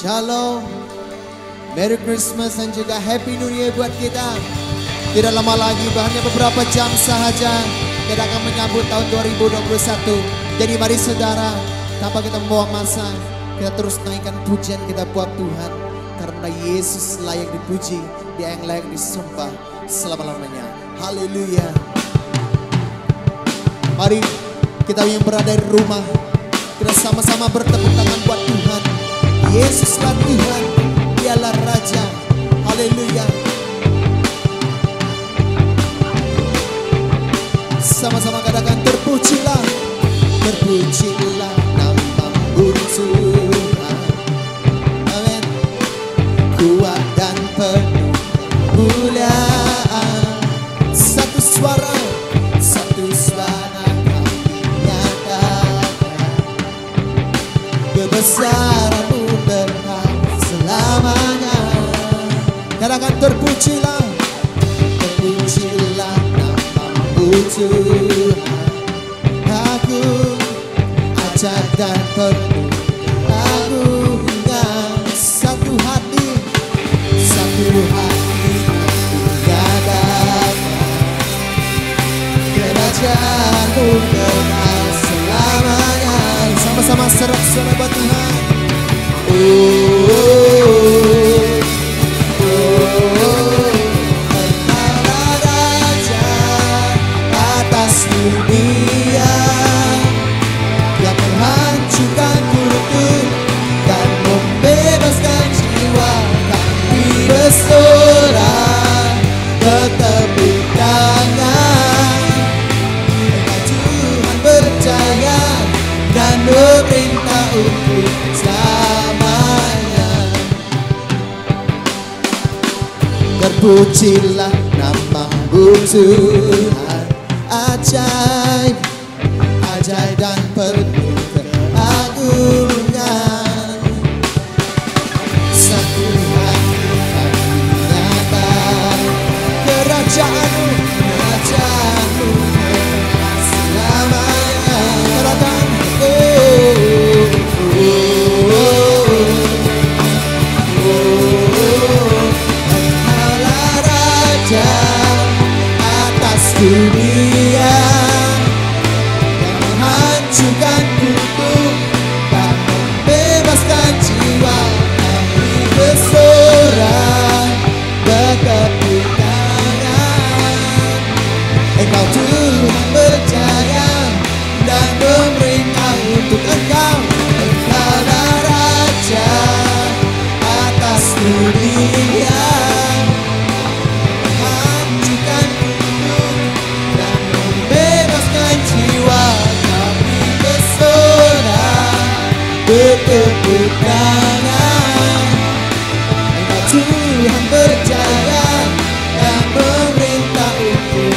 Shalom, Merry Christmas dan juga Happy New Year buat kita. Tidak lama lagi, hanya beberapa jam sahaja kita akan menyambut tahun 2021. Jadi mari saudara, tanpa kita membuang masa, kita terus naikkan pujian kita buat Tuhan. Karena Yesus layak dipuji, Dia yang layak disembah selama-lamanya. Haleluya. Mari kita yang berada di rumah, kita sama-sama bertepuk tangan buat Tuhan. Yesuslah Tuhan, Dialah Raja. Haleluya. Sama-sama katakan terpujilah, terpujilah nama-Mu Tuhan. Amin. Kuat dan penuh kemuliaan. Satu suara kami nyatakan kebesaran-Mu berhak selamanya. Katakan terpujilah, terpujilah nama-Mu Tuhan. Aku ajaib dan penuh agungan. Satu hati menyatakan kerajaan-Mu kekal selamanya. Sama-sama serak-serak buat Tuhan. Engkaulah Raja atas dunia, yang menghancurkan kutuk dan membebaskan jiwa. Kami bersorak bertepuk tangan. Engkau Tuhan berjaya dan memerintah untuk selamanya. Terpujilah nama-Mu Tuhan. Ajaib, ajaib dan penuh keagungan. Satu hati kami nyatakan kerajaan-Mu, kerajaan-Mu selamanya. Katakan Engkaulah Raja atas dunia, yang menghancurkan kutuk dan membebaskan jiwa. Kami bersorak bertepuk tangan. Engkau Tuhan berjaya dan memerintah untuk Engkau. Engkaulah Raja atas dunia, menghancurkan kutuk dan membebaskan jiwa. Kami bersorak bertepuk tangan. Engkau Tuhan berjaya dan memerintah untuk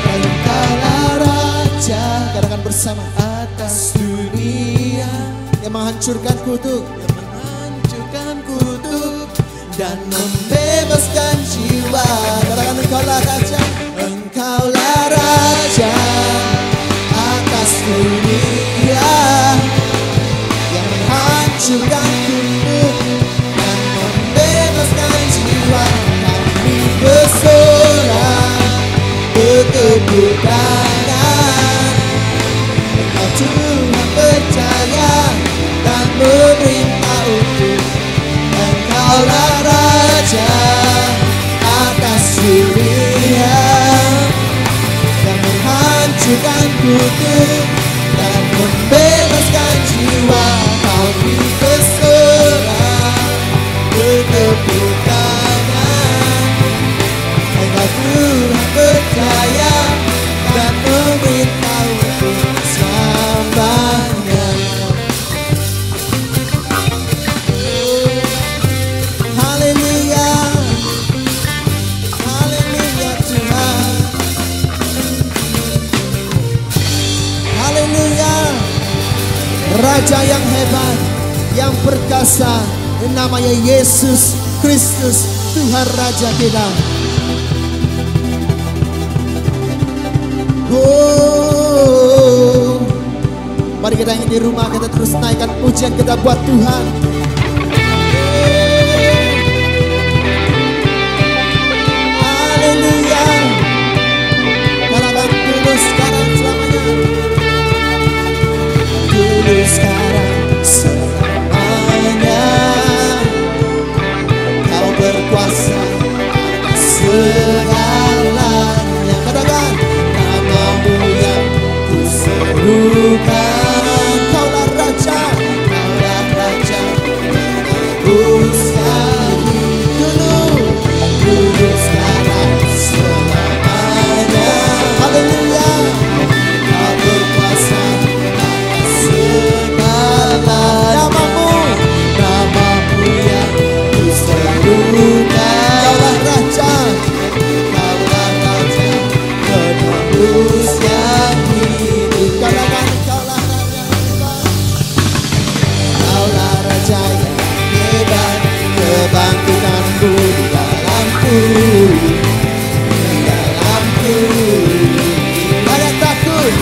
Engkaulah Raja. Katakan bersama, atas dunia, yang menghancurkan kutuk, yang menghancurkan kutuk dan membebaskan jiwa. Katakan Engkaulah Raja, Engkaulah Raja atas dunia, yang menghancurkan kutuk dan membebaskan jiwa. Kami bersorak bertepuk tangan. Engkau Tuhan percaya dan memerintah untuk Engkaulah Raja atas dunia, yang menghancurkan kutuk dan membebaskan jiwa. Kami bersorak bertepuk tangan. Engkau Tuhan percaya dan memerintah untuk selamanya. Haleluya, haleluya Tuhan. Haleluya. Raja yang hebat, yang perkasa, namanya Yesus Kristus, Tuhan Raja kita. Mari kita yang di rumah, kita terus naikkan pujian kita buat Tuhan. dulu sekarang selamanya. Kau berkuasa atas segalanya. Katakan, namamu yang ku serukan. Kaulah Raja, kaulah Raja, menebuskan dulu sekarang selamanya. Haleluya. Kau berkuasa atas segala. Namamu yang ku serukan. Kaulah Raja, penebus yang hidup. Katakan, kaulah Raja hebat. Kaulah Raja yang hebat, kebangkitanku di dalamku, di dalamku. Ada takut,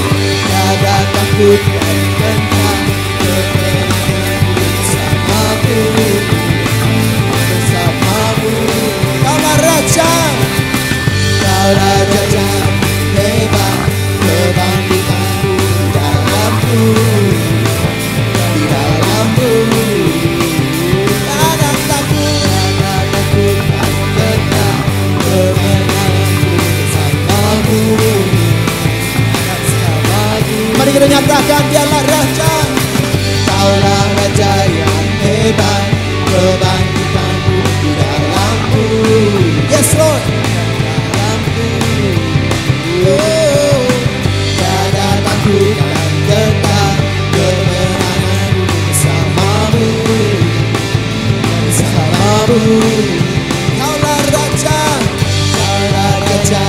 ada takut dan tentang kemenanganku bersamamu, bersamamu. Kaulah Raja, kaulah Raja hebat, kebangkitanku di dalamku, di dalamku. Ada takut dan tentang kemenanganku bersamamu, bersamamu. Mari kita nyatakan, dialah Raja. Kaulah Raja yang hebat, kebangkitanku di dalamku. Yes Lord. Oh, tiada takut dan tentang kemenanganku bersamamu, bersamamu. Kaulah Raja, kaulah Raja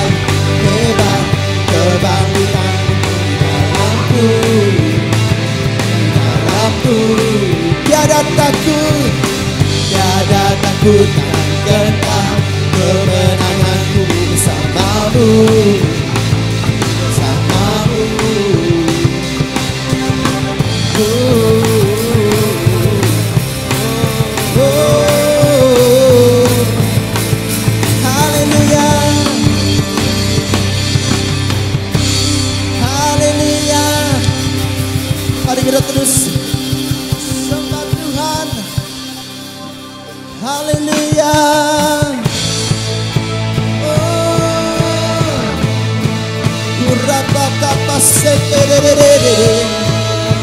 hebat, kebangkitanku di dalamku, di dalamku. Tiada takut, tiada takut dan tentang kemenanganku bersamamu, bersamamu. Haleluya, haleluya. Mari kita terus sembah Tuhan. Haleluya.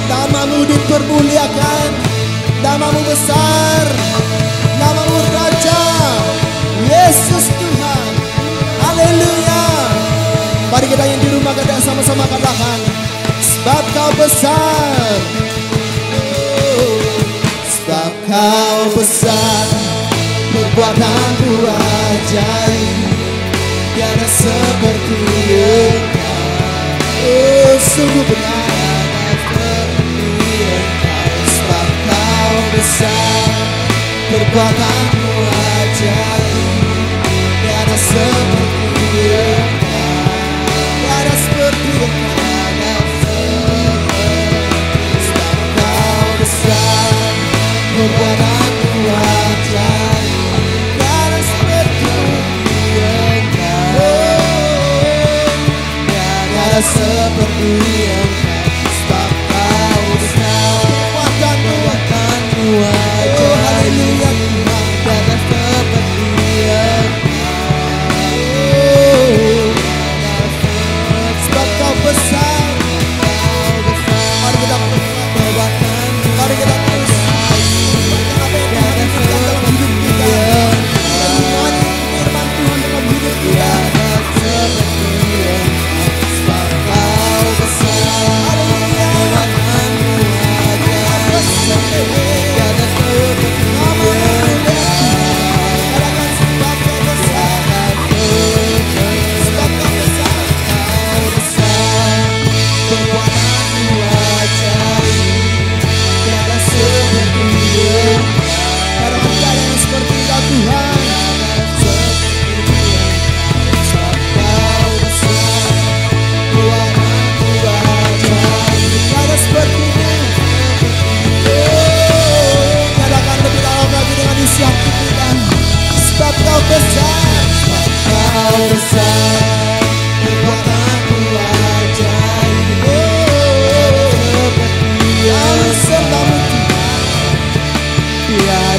Namamu dipermuliakan, namamu besar, namamu Raja, Yesus Tuhan. Haleluya. Mari kita yang di rumah kita sama-sama katakan, sebab kau besar, sebab kau besar, perbuatanmu ajaib, tiada seperti Engkau. Oh, sungguh benar seperti Engkau. Sebab kau besar, perbuatanmu ajaib, tiada seperti Engkau, tiada seperti Engkau. Sebab kau besar, perbuatanmu ajaib, tiada seperti Engkau, tiada seperti Engkau. Sebab kau besar, perbuatanmu ajaib, haleluya Tuhan,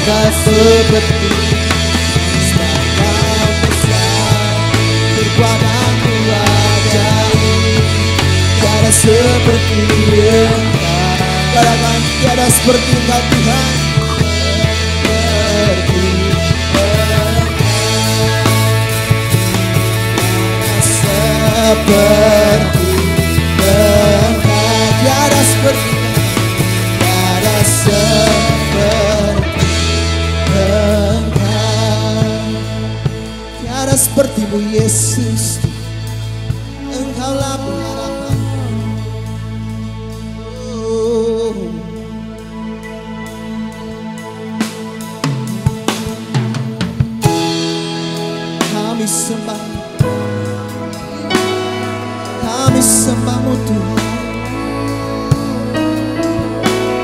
tiada seperti Kau besar, perbuatanmu ajaib, tiada seperti Engkau. Katakan tiada seperti Engkau Tuhan. Seperti Engkau, tiada seperti tiada seperti Engkau, tiada sepertimu Yesus. Engkaulah pengharapan. Kami sembah, kami sembahmu Tuhan.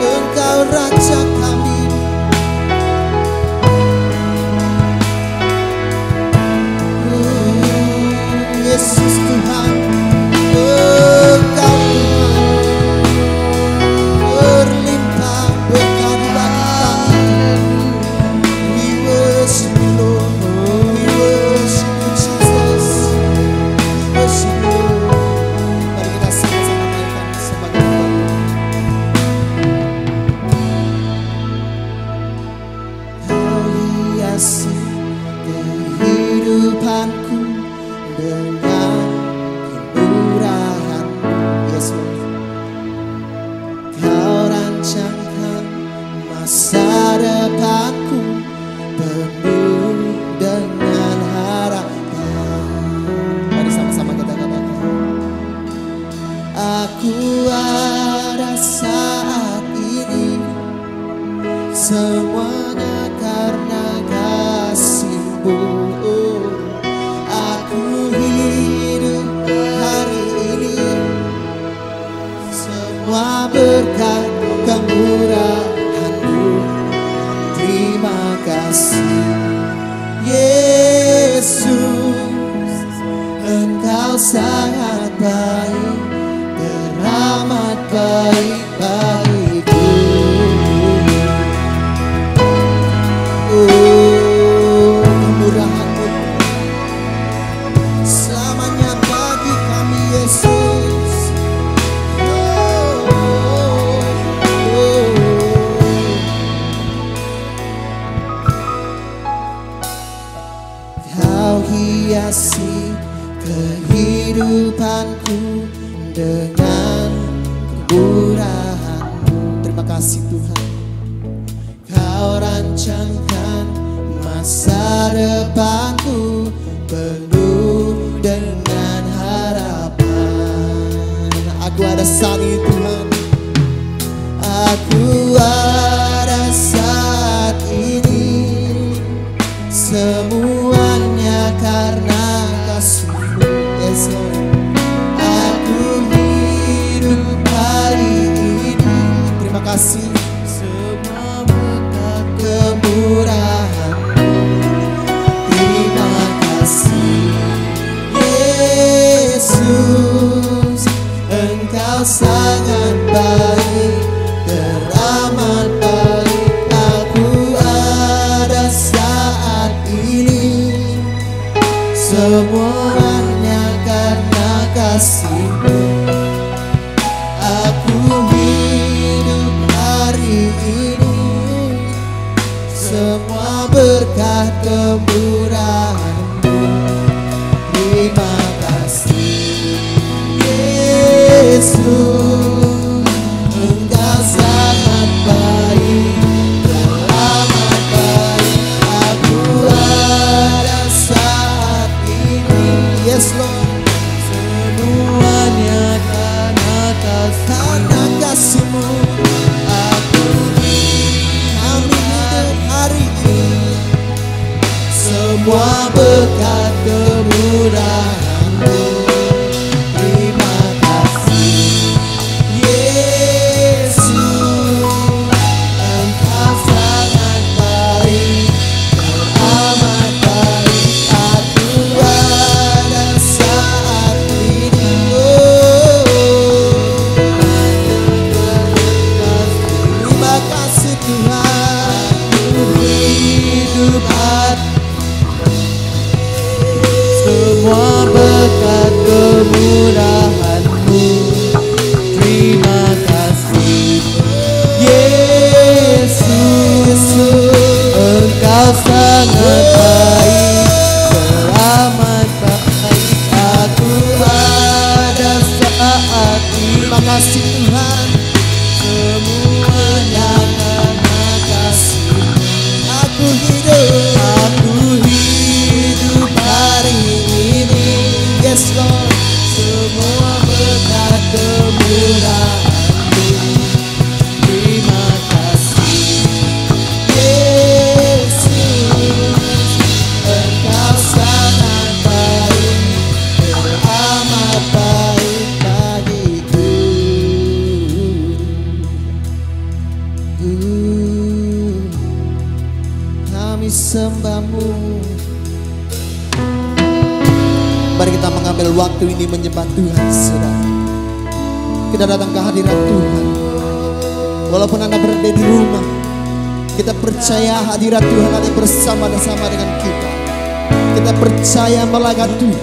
Engkau Raja kami. Yesus Tuhan, Engkau berlimpah berkat bagi kami. We worship you Lord, we worship you Jesus, we worship you. Mari kita sama-sama naikkan sebagai Kau hiasi kehidupanku dengan kemurahan-Mu. Yes, Lord. Kau rancangkan masa depanku penuh dengan harapan. Mari sama-sama kita katakan. Aku ada saat ini, semuanya karena kasih-Mu. Aku hidup hari ini, semua berkat kemurahan-Mu. Terima kasih Yesus, Engkau sangat baik, teramat baik bagiku. Oh, kemurahan-Mu selamanya bagi kami Yesus. Kau hiasi kehidupanku dengan kemurahan-Mu. Terima kasih Tuhan. Kau rancangkan masa depanku penuh dengan harapan. Aku ada saat ini Tuhan, aku ada saat ini, semuanya karena kasih-Mu. Yes, Lord. Aku hidup hari ini, terima kasih, semua berkat kemurahan-Mu. Terima kasih Yesus, Engkau sangat baik, teramat baik. Aku ada saat ini, semuanya karena kasih-Mu. Aku hidup hari ini, semua berkat kemurahan-Mu. Terima kasih Yesus, Engkau sangat baik, teramat baik. Aku ada saat ini, yes Lord, semuanya karena kasih-Mu. Aku kami hidup hari ini, semua berkat kemurahan-Mu. Terima kasih Tuhan, semuanya karena kasih. Aku hidup hari ini, yes Lord, semua berkat kemurahan-Mu. Terima kasih Yesus, Engkau sangat baik, teramat baik bagiku. Kami sembah-Mu. Mari kita mengambil waktu ini menyembah Tuhan, saudara. Kita datang ke hadirat Tuhan. Walaupun Anda berada di rumah, kita percaya hadirat Tuhan ada bersama-sama dengan kita. Kita percaya melagat Tuhan.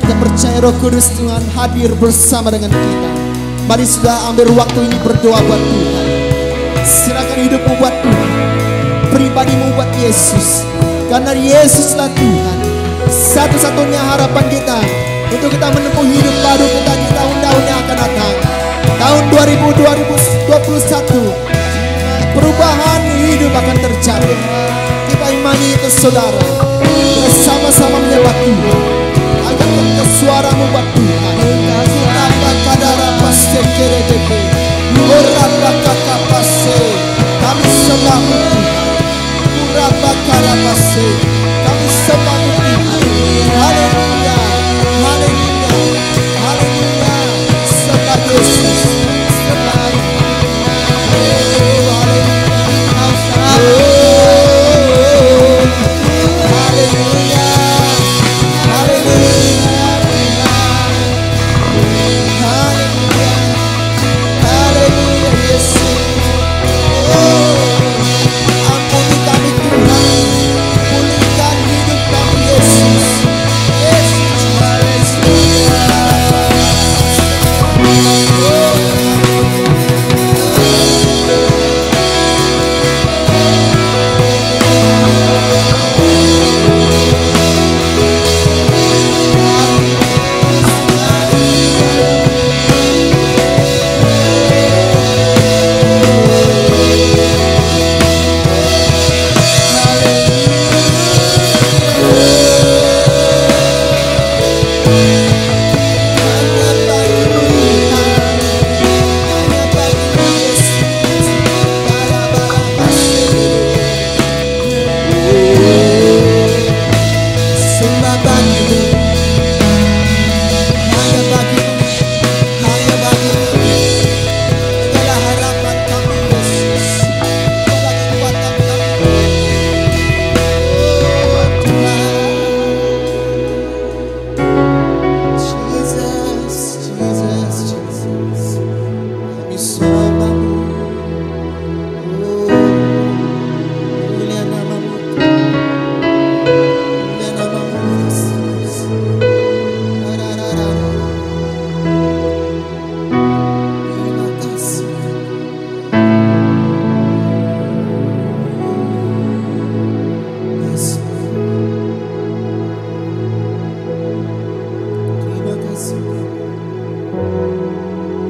Kita percaya Roh Kudus Tuhan hadir bersama dengan kita. Mari sudah ambil waktu ini berdoa buat Tuhan. Silakan hidupmu buat Tuhan, pribadimu buat Yesus. Karena Yesuslah Tuhan, satu-satunya harapan kita untuk kita menempuh hidup baru kita di tahun-tahun yang akan datang. Tahun 2021, perubahan hidup akan terjadi. Kita imani itu, saudara. Kita sama-sama menyembah Tuhan. Angkatkan suaramu buat Tuhan. Kami sembah-Mu Tuhan. Kami sembah-Mu Tuhan. Haleluya, haleluya, haleluya. Sembah Yesus, sembah. Haleluya, haleluya, haleluya, haleluya Yesus. Ampuni kami Tuhan, pulihkan hidup kami Yesus. Yesus, haleluya.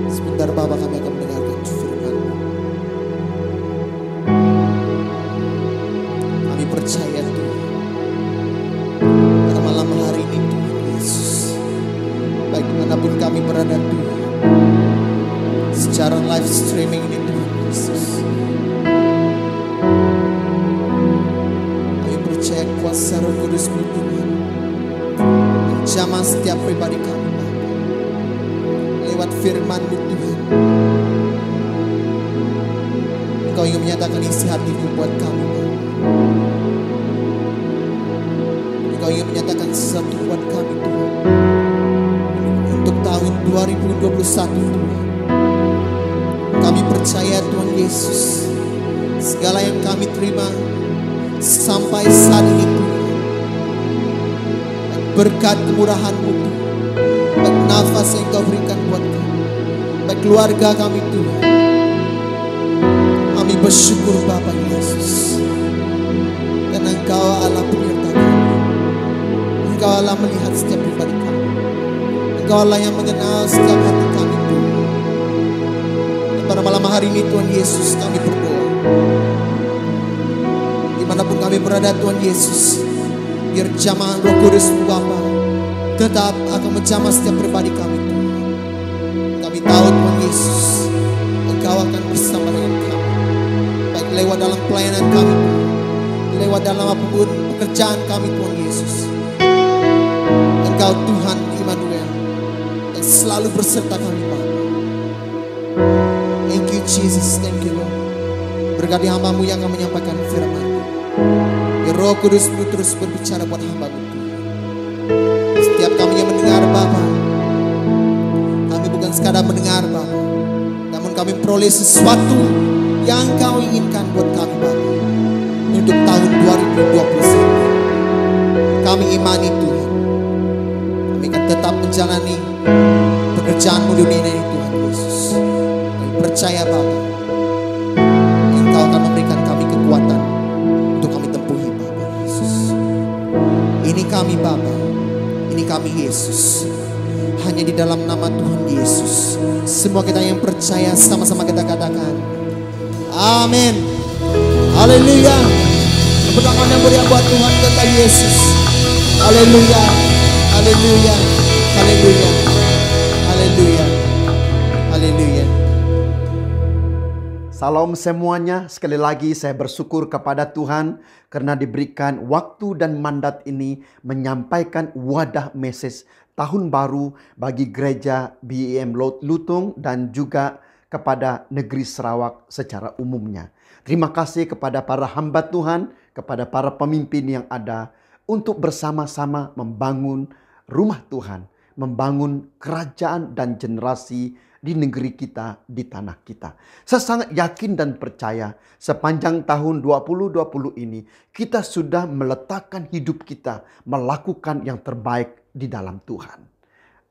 Sebentar Bapa, kami akan mendengarkan firman-Mu. Kami percaya Tuhan, pada malam hari ini Tuhan Yesus, bagaimanapun kami berada Tuhan, secara live streaming ini Tuhan Yesus, kami percaya kuasa Roh Kudus-Mu Tuhan menjamah setiap pribadi kami Bapa, lewat firman-Mu Tuhan. Engkau ingin menyatakan isi hati-Mu buat kami Bapa. Engkau ingin menyatakan sesuatu buat kami Tuhan, untuk tahun 2021 Tuhan. Kami percaya Tuhan Yesus, segala yang kami terima sampai saat ini Tuhan, berkat kemurahan-Mu Tuhan, baik nafas yang Kau berikan buat kami, baik keluarga kami Tuhan. Kami bersyukur Bapa Yesus, karena Engkau Allah penyerta kami. Engkau Allah melihat setiap pribadi kami. Engkau Allah yang mengenal setiap hati kami Tuhan. pada malam hari ini Tuhan Yesus kami berdoa. Dimanapun kami berada Tuhan Yesus, biar jamaah Roh Kudus Bapa tetap akan menjamah setiap pribadi kami Tuhan. Kami tahu Tuhan Yesus, Engkau akan bersama dengan kami, baik lewat dalam pelayanan kami, lewat dalam apapun pekerjaan kami Tuhan Yesus. Engkau Tuhan Immanuel yang selalu berserta kami Bapa. Thank you Jesus, thank you Lord. Berkati hamba-Mu yang akan menyampaikan firman-Mu. Ya Roh Kudus-Mu terus berbicara buat hamba-Mu Tuhan. Setiap kami yang mendengar Bapa, kami bukan sekadar mendengar Bapa, namun kami peroleh sesuatu yang Kau inginkan buat kami Bapa untuk tahun 2021. Kami imani Tuhan, kami akan tetap menjalani pekerjaan-Mu dunia ini Tuhan Yesus. Kami percaya Bapa, Engkau akan memberikan kami kekuatan untuk kami tempuhi Bapa Yesus. Ini kami Bapa, ini kami Yesus. Hanya di dalam nama Tuhan Yesus. Semua kita yang percaya sama-sama kita katakan amin. Haleluya. Tepuk tangan yang meriah buat Tuhan kita Yesus. Haleluya. Haleluya. Haleluya. Haleluya. Haleluya. Salam semuanya, sekali lagi saya bersyukur kepada Tuhan karena diberikan waktu dan mandat ini menyampaikan wadah message tahun baru bagi gereja BEM Lutung dan juga kepada negeri Sarawak secara umumnya. Terima kasih kepada para hamba Tuhan, kepada para pemimpin yang ada untuk bersama-sama membangun rumah Tuhan, membangun kerajaan dan generasi di negeri kita, di tanah kita. Saya sangat yakin dan percaya sepanjang tahun 2020 ini kita sudah meletakkan hidup kita melakukan yang terbaik di dalam Tuhan.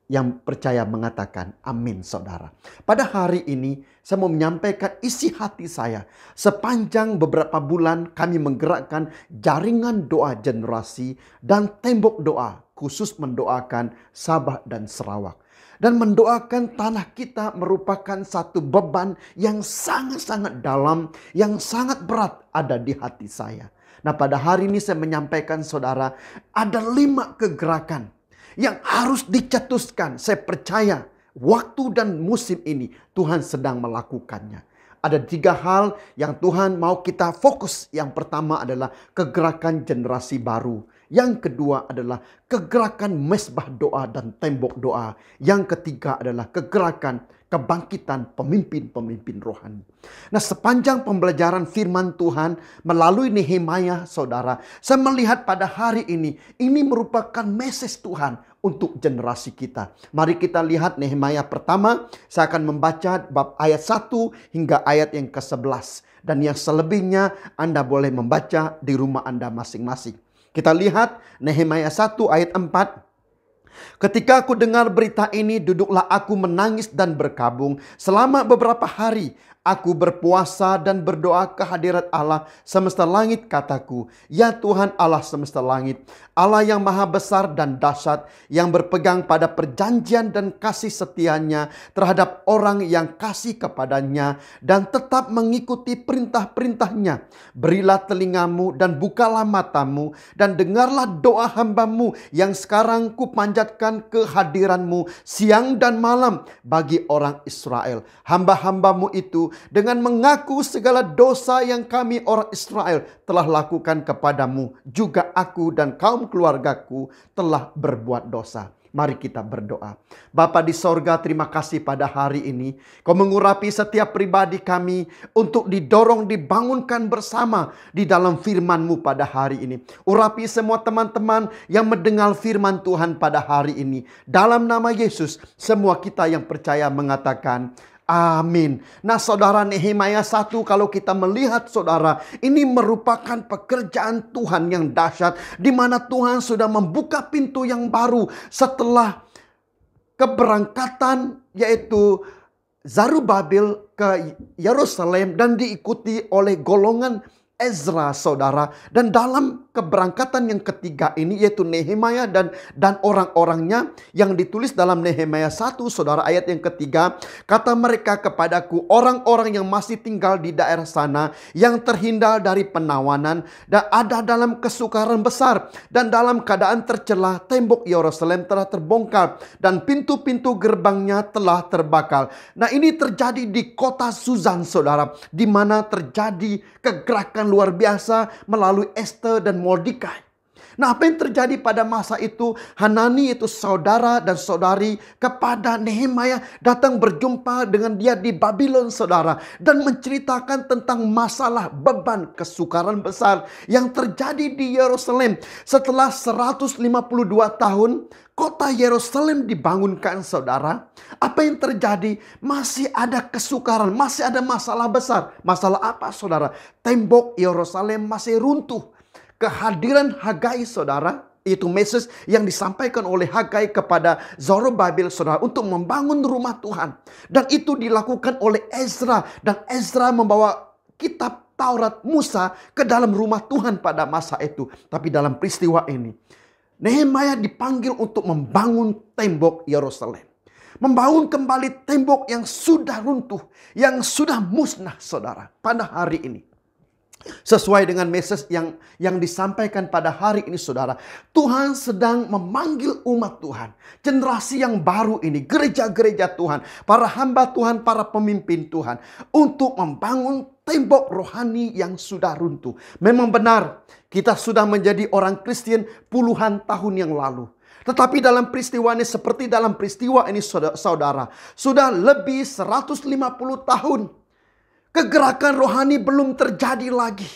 Yang percaya mengatakan amin saudara. Pada hari ini saya mau menyampaikan isi hati saya. Sepanjang beberapa bulan kami menggerakkan jaringan doa generasi dan tembok doa khusus mendoakan Sabah dan Sarawak. Dan mendoakan tanah kita merupakan satu beban yang sangat-sangat dalam, yang sangat berat ada di hati saya. Nah pada hari ini saya menyampaikan saudara, ada 5 kegerakan yang harus dicetuskan. Saya percaya waktu dan musim ini Tuhan sedang melakukannya. Ada 3 hal yang Tuhan mau kita fokus. Yang pertama adalah kegerakan generasi baru. Yang kedua adalah kegerakan mesbah doa dan tembok doa. Yang ketiga adalah kegerakan kebangkitan pemimpin-pemimpin rohani. Nah sepanjang pembelajaran firman Tuhan melalui Nehemia saudara, saya melihat pada hari ini merupakan message Tuhan untuk generasi kita. Mari kita lihat Nehemia pertama, saya akan membaca bab ayat 1 hingga ayat yang ke-11. Dan yang selebihnya Anda boleh membaca di rumah Anda masing-masing. Kita lihat Nehemia 1 ayat 4. Ketika aku dengar berita ini, duduklah aku menangis dan berkabung. Selama beberapa hari aku berpuasa dan berdoa ke hadirat Allah semesta langit, kataku, ya Tuhan Allah semesta langit, Allah yang maha besar dan dahsyat, yang berpegang pada perjanjian dan kasih setianya terhadap orang yang kasih kepadanya dan tetap mengikuti perintah-perintahnya. Berilah telingamu dan bukalah matamu dan dengarlah doa hambamu yang sekarang kupanjatkan ke hadiranmu siang dan malam bagi orang Israel. Hamba-hambamu itu dengan mengaku segala dosa yang kami orang Israel telah lakukan kepadamu, juga aku dan kaum keluargaku telah berbuat dosa. Mari kita berdoa. Bapa di sorga, terima kasih pada hari ini. Kau mengurapi setiap pribadi kami untuk didorong, dibangunkan bersama di dalam firman-Mu pada hari ini. Urapi semua teman-teman yang mendengar firman Tuhan pada hari ini. Dalam nama Yesus, semua kita yang percaya mengatakan amin. Nah saudara, Nehemia 1 kalau kita melihat saudara, ini merupakan pekerjaan Tuhan yang dahsyat, di mana Tuhan sudah membuka pintu yang baru setelah keberangkatan yaitu Zarubabel ke Yerusalem dan diikuti oleh golongan Ezra saudara. Dan dalam keberangkatan yang ketiga ini, yaitu Nehemia dan orang-orangnya, yang ditulis dalam Nehemia 1, saudara, ayat yang ketiga. Kata mereka kepadaku, orang-orang yang masih tinggal di daerah sana, yang terhindar dari penawanan, dan ada dalam kesukaran besar, dan dalam keadaan tercela, tembok Yerusalem telah terbongkar, dan pintu-pintu gerbangnya telah terbakar. Nah, ini terjadi di kota Suzan, saudara, di mana terjadi kegerakan luar biasa melalui Esther dan Mordekai. Nah, apa yang terjadi pada masa itu? Hanani, itu saudara dan saudari kepada Nehemia, datang berjumpa dengan dia di Babylon, saudara, dan menceritakan tentang masalah beban kesukaran besar yang terjadi di Yerusalem. Setelah 152 tahun kota Yerusalem dibangunkan, saudara, apa yang terjadi? Masih ada kesukaran, masih ada masalah besar. Masalah apa, saudara? Tembok Yerusalem masih runtuh. Kehadiran Hagai, saudara, itu message yang disampaikan oleh Hagai kepada Zorobabel, saudara, untuk membangun rumah Tuhan. Dan itu dilakukan oleh Ezra. Dan Ezra membawa kitab Taurat Musa ke dalam rumah Tuhan pada masa itu. Tapi dalam peristiwa ini, Nehemia dipanggil untuk membangun tembok Yerusalem. Membangun kembali tembok yang sudah runtuh, yang sudah musnah, saudara, pada hari ini. Sesuai dengan message yang disampaikan pada hari ini, saudara, Tuhan sedang memanggil umat Tuhan, generasi yang baru ini, gereja-gereja Tuhan, para hamba Tuhan, para pemimpin Tuhan, untuk membangun tembok rohani yang sudah runtuh. Memang benar, kita sudah menjadi orang Kristen puluhan tahun yang lalu. Tetapi dalam peristiwa ini, seperti dalam peristiwa ini, saudara, sudah lebih 150 tahun. Kegerakan rohani belum terjadi lagi.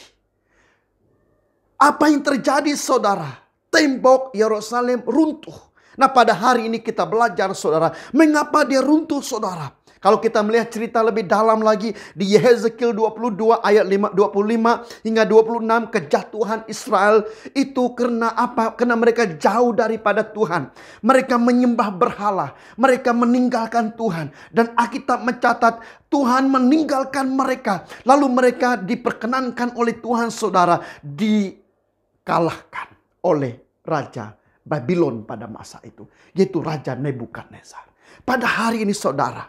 Apa yang terjadi, saudara? Tembok Yerusalem runtuh. Nah, pada hari ini kita belajar, saudara, mengapa dia runtuh, saudara. Kalau kita melihat cerita lebih dalam lagi di Yehezkiel 22 ayat 25 hingga 26, kejatuhan Israel itu karena apa? Karena mereka jauh daripada Tuhan. Mereka menyembah berhala, mereka meninggalkan Tuhan, dan Alkitab mencatat Tuhan meninggalkan mereka. Lalu mereka diperkenankan oleh Tuhan, saudara, dikalahkan oleh Raja Babylon pada masa itu, yaitu Raja Nebukadnezar. Pada hari ini, saudara,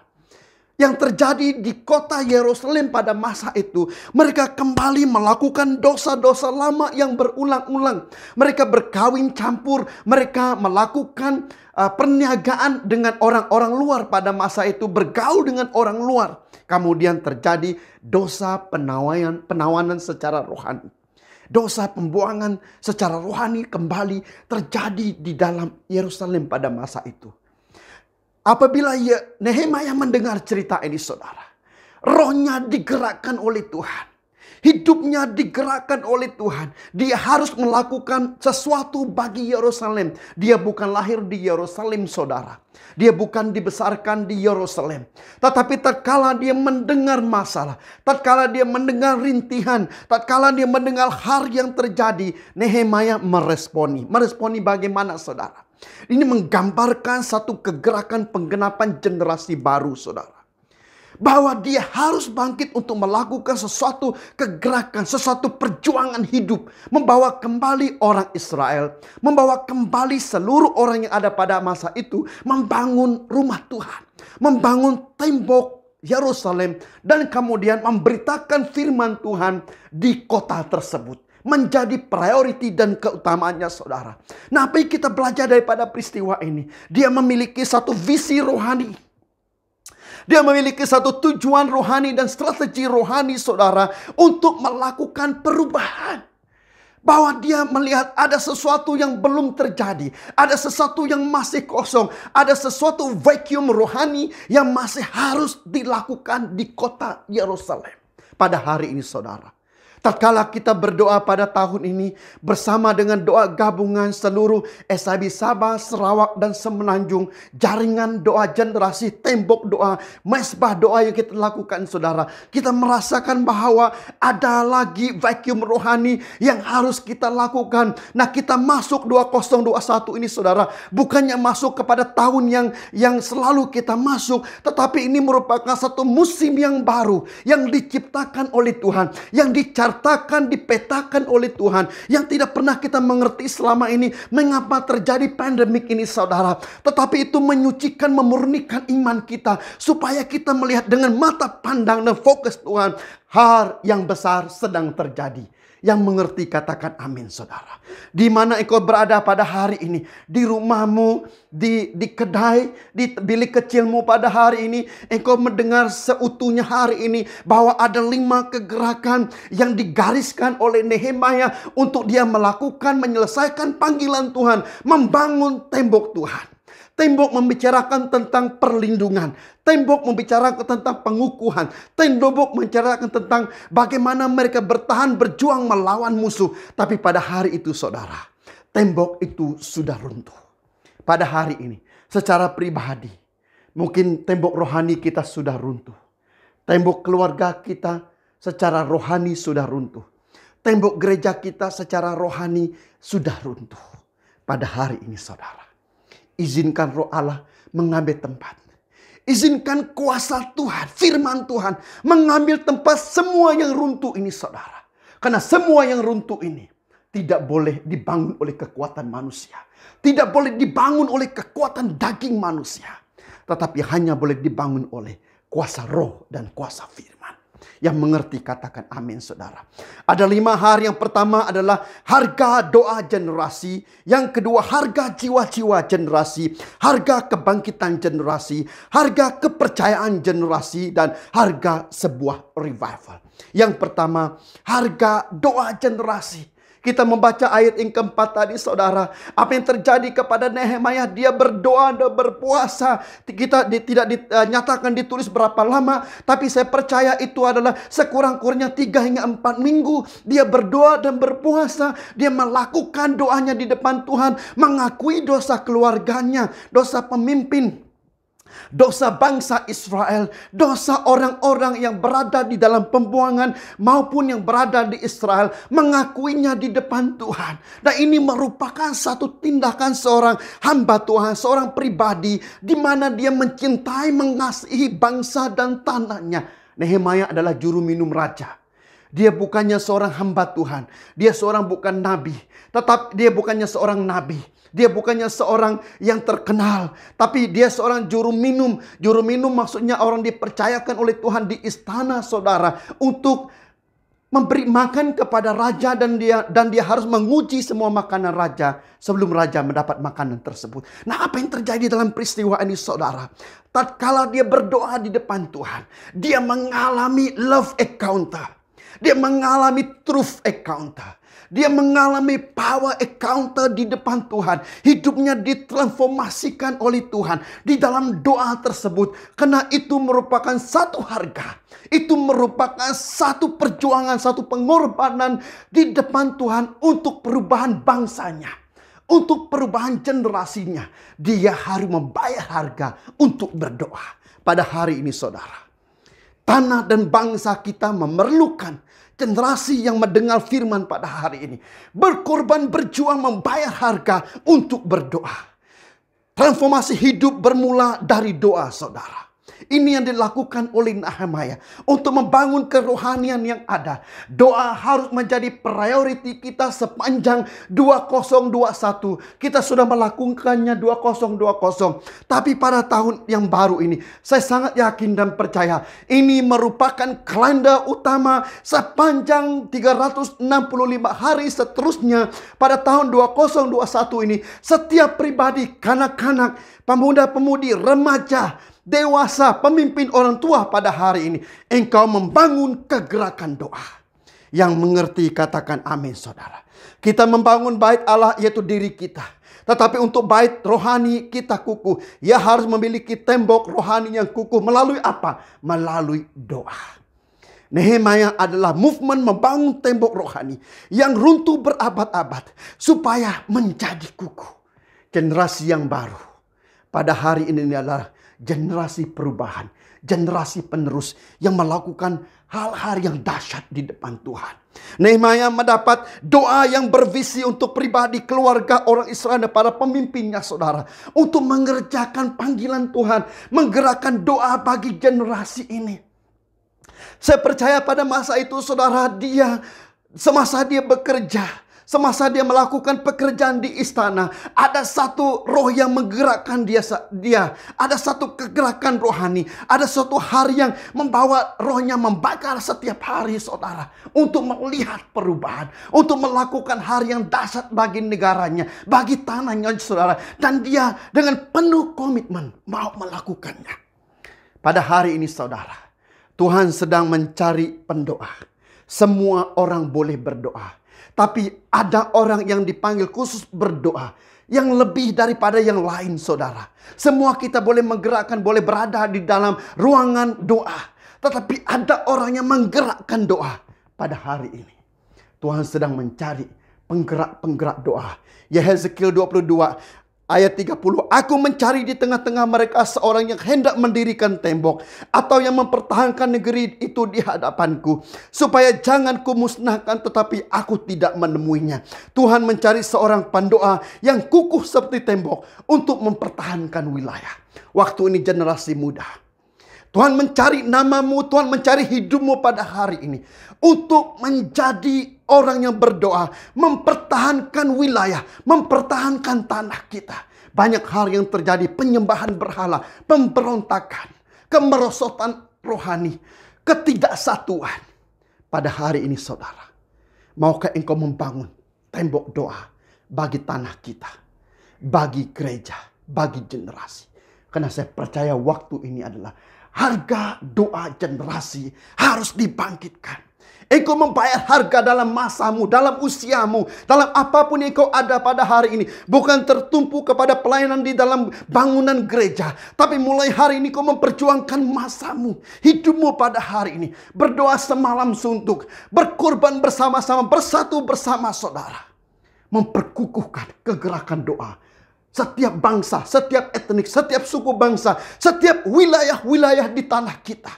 yang terjadi di kota Yerusalem pada masa itu, mereka kembali melakukan dosa-dosa lama yang berulang-ulang. Mereka berkawin campur, mereka melakukan perniagaan dengan orang-orang luar pada masa itu, bergaul dengan orang luar. Kemudian terjadi dosa penawanan secara rohani. Dosa pembuangan secara rohani kembali terjadi di dalam Yerusalem pada masa itu. Apabila Nehemia mendengar cerita ini, saudara, rohnya digerakkan oleh Tuhan. Hidupnya digerakkan oleh Tuhan. Dia harus melakukan sesuatu bagi Yerusalem. Dia bukan lahir di Yerusalem, saudara. Dia bukan dibesarkan di Yerusalem. Tetapi tatkala dia mendengar masalah, tatkala dia mendengar rintihan, tatkala dia mendengar hal yang terjadi, Nehemia meresponi. Meresponi bagaimana, saudara? Ini menggambarkan satu kegerakan penggenapan generasi baru, saudara. Bahwa dia harus bangkit untuk melakukan sesuatu kegerakan, sesuatu perjuangan hidup. Membawa kembali orang Israel, membawa kembali seluruh orang yang ada pada masa itu, membangun rumah Tuhan, membangun tembok Yerusalem, dan kemudian memberitakan firman Tuhan di kota tersebut. Menjadi priority dan keutamaannya, saudara. Nah, apa yang kita belajar daripada peristiwa ini? Dia memiliki satu visi rohani. Dia memiliki satu tujuan rohani dan strategi rohani, saudara, untuk melakukan perubahan. Bahwa dia melihat ada sesuatu yang belum terjadi. Ada sesuatu yang masih kosong. Ada sesuatu vacuum rohani yang masih harus dilakukan di kota Yerusalem. Pada hari ini, saudara. Tatkala kita berdoa pada tahun ini bersama dengan doa gabungan seluruh SIB Sabah, Sarawak, dan Semenanjung, jaringan doa generasi, tembok doa, mesbah doa yang kita lakukan, saudara, kita merasakan bahwa ada lagi vacuum rohani yang harus kita lakukan. Nah, kita masuk 2021 ini, saudara, bukannya masuk kepada tahun yang selalu kita masuk, tetapi ini merupakan satu musim yang baru yang diciptakan oleh Tuhan, yang dicari diartakan, dipetakan oleh Tuhan. Yang tidak pernah kita mengerti selama ini mengapa terjadi pandemik ini saudara. Tetapi itu menyucikan, memurnikan iman kita. Supaya kita melihat dengan mata pandang dan fokus Tuhan. Hal yang besar sedang terjadi. Yang mengerti katakan amin saudara. Di mana engkau berada pada hari ini. Di rumahmu, di kedai, di bilik kecilmu pada hari ini. Engkau mendengar seutuhnya hari ini. Bahwa ada 5 kegerakan yang digariskan oleh Nehemia. Untuk dia melakukan, menyelesaikan panggilan Tuhan. Membangun tembok Tuhan. Tembok membicarakan tentang perlindungan. Tembok membicarakan tentang pengukuhan. Tembok membicarakan tentang bagaimana mereka bertahan, berjuang melawan musuh. Tapi pada hari itu saudara, tembok itu sudah runtuh. Pada hari ini, secara pribadi, mungkin tembok rohani kita sudah runtuh. Tembok keluarga kita secara rohani sudah runtuh. Tembok gereja kita secara rohani sudah runtuh. Pada hari ini saudara. Izinkan roh Allah mengambil tempat. Izinkan kuasa Tuhan, firman Tuhan mengambil tempat semua yang runtuh ini saudara. Karena semua yang runtuh ini tidak boleh dibangun oleh kekuatan manusia. Tidak boleh dibangun oleh kekuatan daging manusia. Tetapi hanya boleh dibangun oleh kuasa roh dan kuasa firman. Yang mengerti katakan amin saudara. Ada 5 hal. Yang pertama adalah harga doa generasi. Yang kedua harga jiwa-jiwa generasi. Harga kebangkitan generasi. Harga kepercayaan generasi. Dan harga sebuah revival. Yang pertama harga doa generasi. Kita membaca ayat yang keempat tadi saudara. Apa yang terjadi kepada Nehemia. Dia berdoa dan berpuasa. Kita tidak dinyatakan ditulis berapa lama. Tapi saya percaya itu adalah sekurang-kurangnya 3 hingga 4 minggu. Dia berdoa dan berpuasa. Dia melakukan doanya di depan Tuhan. Mengakui dosa keluarganya. Dosa pemimpin. Dosa bangsa Israel, dosa orang-orang yang berada di dalam pembuangan maupun yang berada di Israel, mengakuinya di depan Tuhan. Dan ini merupakan satu tindakan seorang hamba Tuhan, seorang pribadi di mana dia mencintai, mengasihi bangsa dan tanahnya. Nehemia adalah juru minum raja. Dia bukannya seorang hamba Tuhan, dia seorang bukan nabi, tetap dia bukannya seorang nabi. Dia bukannya seorang yang terkenal. Tapi dia seorang juru minum. Juru minum maksudnya orang dipercayakan oleh Tuhan di istana saudara. Untuk memberi makan kepada raja. Dan dia harus menguji semua makanan raja. Sebelum raja mendapat makanan tersebut. Nah apa yang terjadi dalam peristiwa ini saudara? Tatkala dia berdoa di depan Tuhan. Dia mengalami love encounter. Dia mengalami truth encounter. Dia mengalami power encounter di depan Tuhan. Hidupnya ditransformasikan oleh Tuhan. Di dalam doa tersebut. Karena itu merupakan satu harga. Itu merupakan satu perjuangan, satu pengorbanan di depan Tuhan. Untuk perubahan bangsanya. Untuk perubahan generasinya. Dia harus membayar harga untuk berdoa. Pada hari ini saudara. Tanah dan bangsa kita memerlukan generasi yang mendengar firman pada hari ini. Berkorban, berjuang, membayar harga untuk berdoa. Transformasi hidup bermula dari doa saudara. Ini yang dilakukan oleh Nehemia. Untuk membangun kerohanian yang ada. Doa harus menjadi priority kita sepanjang 2021. Kita sudah melakukannya 2020. Tapi pada tahun yang baru ini. Saya sangat yakin dan percaya. Ini merupakan kalender utama sepanjang 365 hari seterusnya. Pada tahun 2021 ini. Setiap pribadi, kanak-kanak, pemuda-pemudi, remaja, dewasa, pemimpin orang tua pada hari ini. Engkau membangun kegerakan doa. Yang mengerti katakan amin saudara. Kita membangun bait Allah yaitu diri kita. Tetapi untuk bait rohani kita kukuh. Ia harus memiliki tembok rohani yang kukuh. Melalui apa? Melalui doa. Nehemia adalah movement membangun tembok rohani. Yang runtuh berabad-abad. Supaya menjadi kukuh. Generasi yang baru. Pada hari ini adalah generasi perubahan, generasi penerus yang melakukan hal-hal yang dahsyat di depan Tuhan. Nehemia mendapat doa yang bervisi untuk pribadi, keluarga, orang Israel dan para pemimpinnya saudara. Untuk mengerjakan panggilan Tuhan, menggerakkan doa bagi generasi ini. Saya percaya pada masa itu saudara, semasa dia bekerja, semasa dia melakukan pekerjaan di istana, ada satu roh yang menggerakkan dia. Ada satu kegerakan rohani. Ada suatu hari yang membawa rohnya membakar setiap hari saudara. Untuk melihat perubahan. Untuk melakukan hal yang dahsyat bagi negaranya. Bagi tanahnya saudara. Dan dia dengan penuh komitmen mau melakukannya. Pada hari ini saudara, Tuhan sedang mencari pendoa. Semua orang boleh berdoa. Tapi ada orang yang dipanggil khusus berdoa. Yang lebih daripada yang lain saudara. Semua kita boleh menggerakkan, boleh berada di dalam ruangan doa. Tetapi ada orang yang menggerakkan doa pada hari ini. Tuhan sedang mencari penggerak-penggerak doa. Yehezkiel 22 ayat 30, aku mencari di tengah-tengah mereka seorang yang hendak mendirikan tembok atau yang mempertahankan negeri itu di hadapanku, supaya jangan kumusnahkan, tetapi aku tidak menemuinya. Tuhan mencari seorang pendoa yang kukuh seperti tembok untuk mempertahankan wilayah. Waktu ini generasi muda, Tuhan mencari namamu, Tuhan mencari hidupmu pada hari ini untuk menjadi orang yang berdoa, mempertahankan wilayah, mempertahankan tanah kita. Banyak hal yang terjadi, penyembahan berhala, pemberontakan, kemerosotan rohani, ketidaksatuan. Pada hari ini saudara, maukah engkau membangun tembok doa bagi tanah kita, bagi gereja, bagi generasi? Karena saya percaya waktu ini adalah harga doa generasi harus dibangkitkan. Engkau membayar harga dalam masamu, dalam usiamu, dalam apapun yang engkau ada pada hari ini. Bukan tertumpu kepada pelayanan di dalam bangunan gereja. Tapi mulai hari ini kau memperjuangkan masamu, hidupmu pada hari ini. Berdoa semalam suntuk, berkorban bersama-sama, bersatu bersama saudara. Memperkukuhkan kegerakan doa. Setiap bangsa, setiap etnik, setiap suku bangsa, setiap wilayah-wilayah di tanah kita.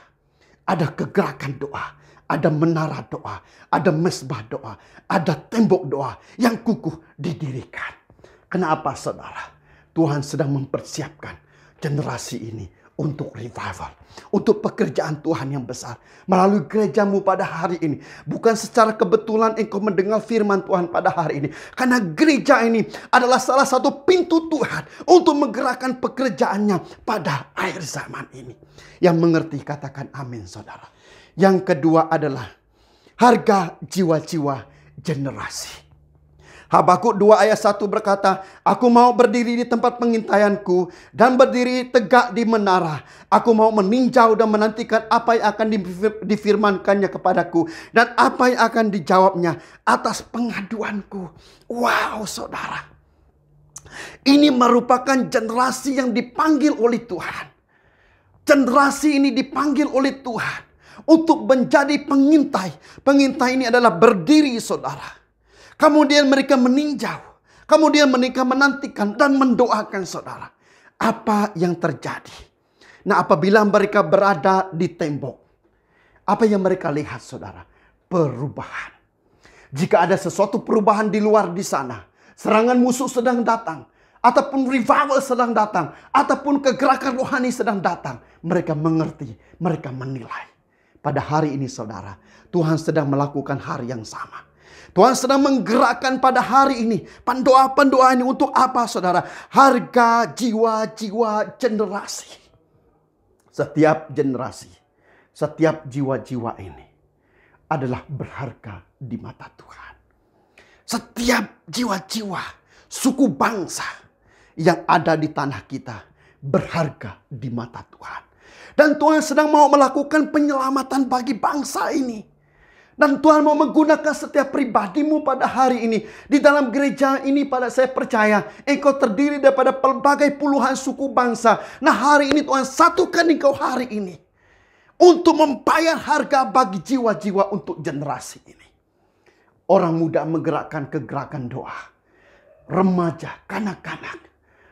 Ada kegerakan doa, ada menara doa, ada mezbah doa, ada tembok doa yang kukuh didirikan. Kenapa saudara? Tuhan sedang mempersiapkan generasi ini untuk revival, untuk pekerjaan Tuhan yang besar melalui gerejamu pada hari ini. Bukan secara kebetulan engkau mendengar firman Tuhan pada hari ini, karena gereja ini adalah salah satu pintu Tuhan untuk menggerakkan pekerjaannya pada akhir zaman ini. Yang mengerti katakan amin saudara. Yang kedua adalah harga jiwa-jiwa generasi. Habakuk 2 ayat 1 berkata, aku mau berdiri di tempat pengintaianku dan berdiri tegak di menara. Aku mau meninjau dan menantikan apa yang akan difirmankannya kepadaku dan apa yang akan dijawabnya atas pengaduanku. Wow saudara, ini merupakan generasi yang dipanggil oleh Tuhan. Generasi ini dipanggil oleh Tuhan untuk menjadi pengintai. Pengintai ini adalah berdiri saudara. Kemudian mereka meninjau. Kemudian mereka menantikan dan mendoakan saudara. Apa yang terjadi? Nah, apabila mereka berada di tembok, apa yang mereka lihat saudara? Perubahan. Jika ada sesuatu perubahan di luar di sana, serangan musuh sedang datang, ataupun revival sedang datang, ataupun kegerakan rohani sedang datang, mereka mengerti, mereka menilai. Pada hari ini saudara, Tuhan sedang melakukan hal yang sama. Tuhan sedang menggerakkan pada hari ini pendoa-pendoa ini untuk apa saudara? Harga jiwa-jiwa generasi. Setiap generasi, setiap jiwa-jiwa ini adalah berharga di mata Tuhan. Setiap jiwa-jiwa suku bangsa yang ada di tanah kita berharga di mata Tuhan. Dan Tuhan sedang mau melakukan penyelamatan bagi bangsa ini. Dan Tuhan mau menggunakan setiap pribadimu pada hari ini. Di dalam gereja ini pada saya percaya engkau terdiri daripada pelbagai puluhan suku bangsa. Nah hari ini Tuhan satukan engkau hari ini. Untuk membayar harga bagi jiwa-jiwa untuk generasi ini. Orang muda menggerakkan kegerakan doa. Remaja, kanak-kanak.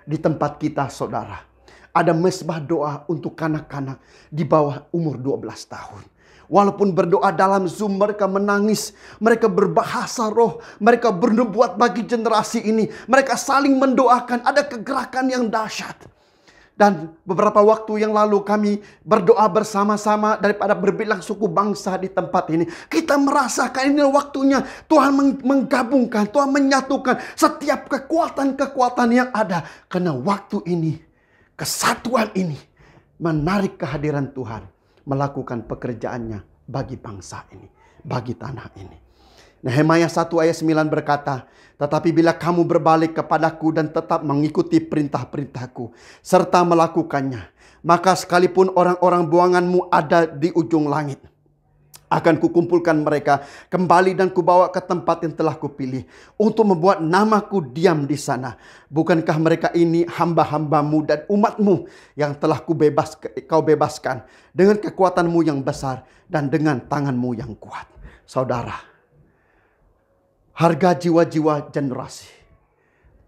Di tempat kita saudara. Ada mezbah doa untuk kanak-kanak di bawah umur 12 tahun. Walaupun berdoa dalam Zoom, mereka menangis, mereka berbahasa roh, mereka bernubuat bagi generasi ini. Mereka saling mendoakan, ada kegerakan yang dahsyat. Dan beberapa waktu yang lalu kami berdoa bersama-sama daripada berbilang suku bangsa di tempat ini. Kita merasakan ini waktunya Tuhan menggabungkan, Tuhan menyatukan setiap kekuatan-kekuatan yang ada. Karena waktu ini, kesatuan ini menarik kehadiran Tuhan. Melakukan pekerjaannya bagi bangsa ini, bagi tanah ini. Nehemia 1 ayat 9 berkata, tetapi bila kamu berbalik kepadaku dan tetap mengikuti perintah-perintahku serta melakukannya, maka sekalipun orang-orang buanganmu ada di ujung langit, akan kukumpulkan mereka kembali dan kubawa ke tempat yang telah kupilih untuk membuat namaku diam di sana. Bukankah mereka ini hamba-hambamu dan umatmu yang telah kau bebaskan dengan kekuatanmu yang besar dan dengan tanganmu yang kuat. Saudara, harga jiwa-jiwa generasi,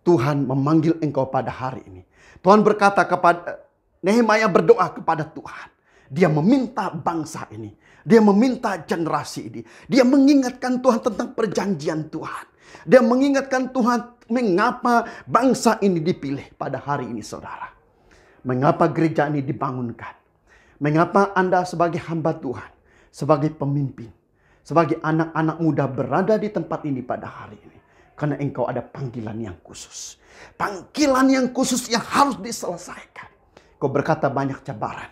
Tuhan memanggil engkau pada hari ini. Tuhan berkata kepada Nehemia, berdoa kepada Tuhan. Dia meminta bangsa ini, dia meminta generasi ini, dia mengingatkan Tuhan tentang perjanjian Tuhan. Dia mengingatkan Tuhan mengapa bangsa ini dipilih pada hari ini, saudara. Mengapa gereja ini dibangunkan. Mengapa Anda sebagai hamba Tuhan, sebagai pemimpin, sebagai anak-anak muda berada di tempat ini pada hari ini. Karena engkau ada panggilan yang khusus. Panggilan yang khusus yang harus diselesaikan. Kau berkata banyak cabaran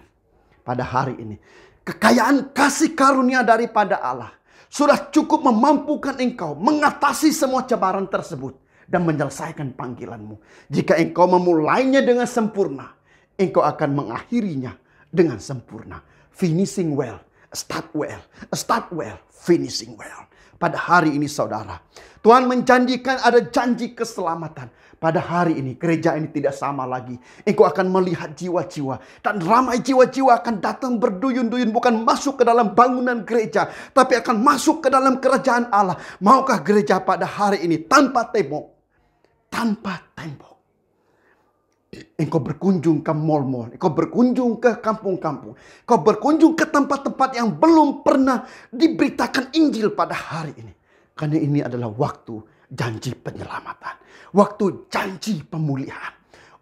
pada hari ini. Kekayaan kasih karunia daripada Allah sudah cukup memampukan engkau mengatasi semua cabaran tersebut dan menyelesaikan panggilanmu. Jika engkau memulainya dengan sempurna, engkau akan mengakhirinya dengan sempurna. Finishing well, start well, finishing well. Pada hari ini, saudara, Tuhan menjanjikan ada janji keselamatan. Pada hari ini gereja ini tidak sama lagi. Engkau akan melihat jiwa-jiwa. Dan ramai jiwa-jiwa akan datang berduyun-duyun. Bukan masuk ke dalam bangunan gereja, tapi akan masuk ke dalam kerajaan Allah. Maukah gereja pada hari ini tanpa tembok? Tanpa tembok. Engkau berkunjung ke mal-mal. Engkau berkunjung ke kampung-kampung. Engkau berkunjung ke tempat-tempat yang belum pernah diberitakan Injil pada hari ini. Karena ini adalah waktu janji penyelamatan. Waktu janji pemulihan.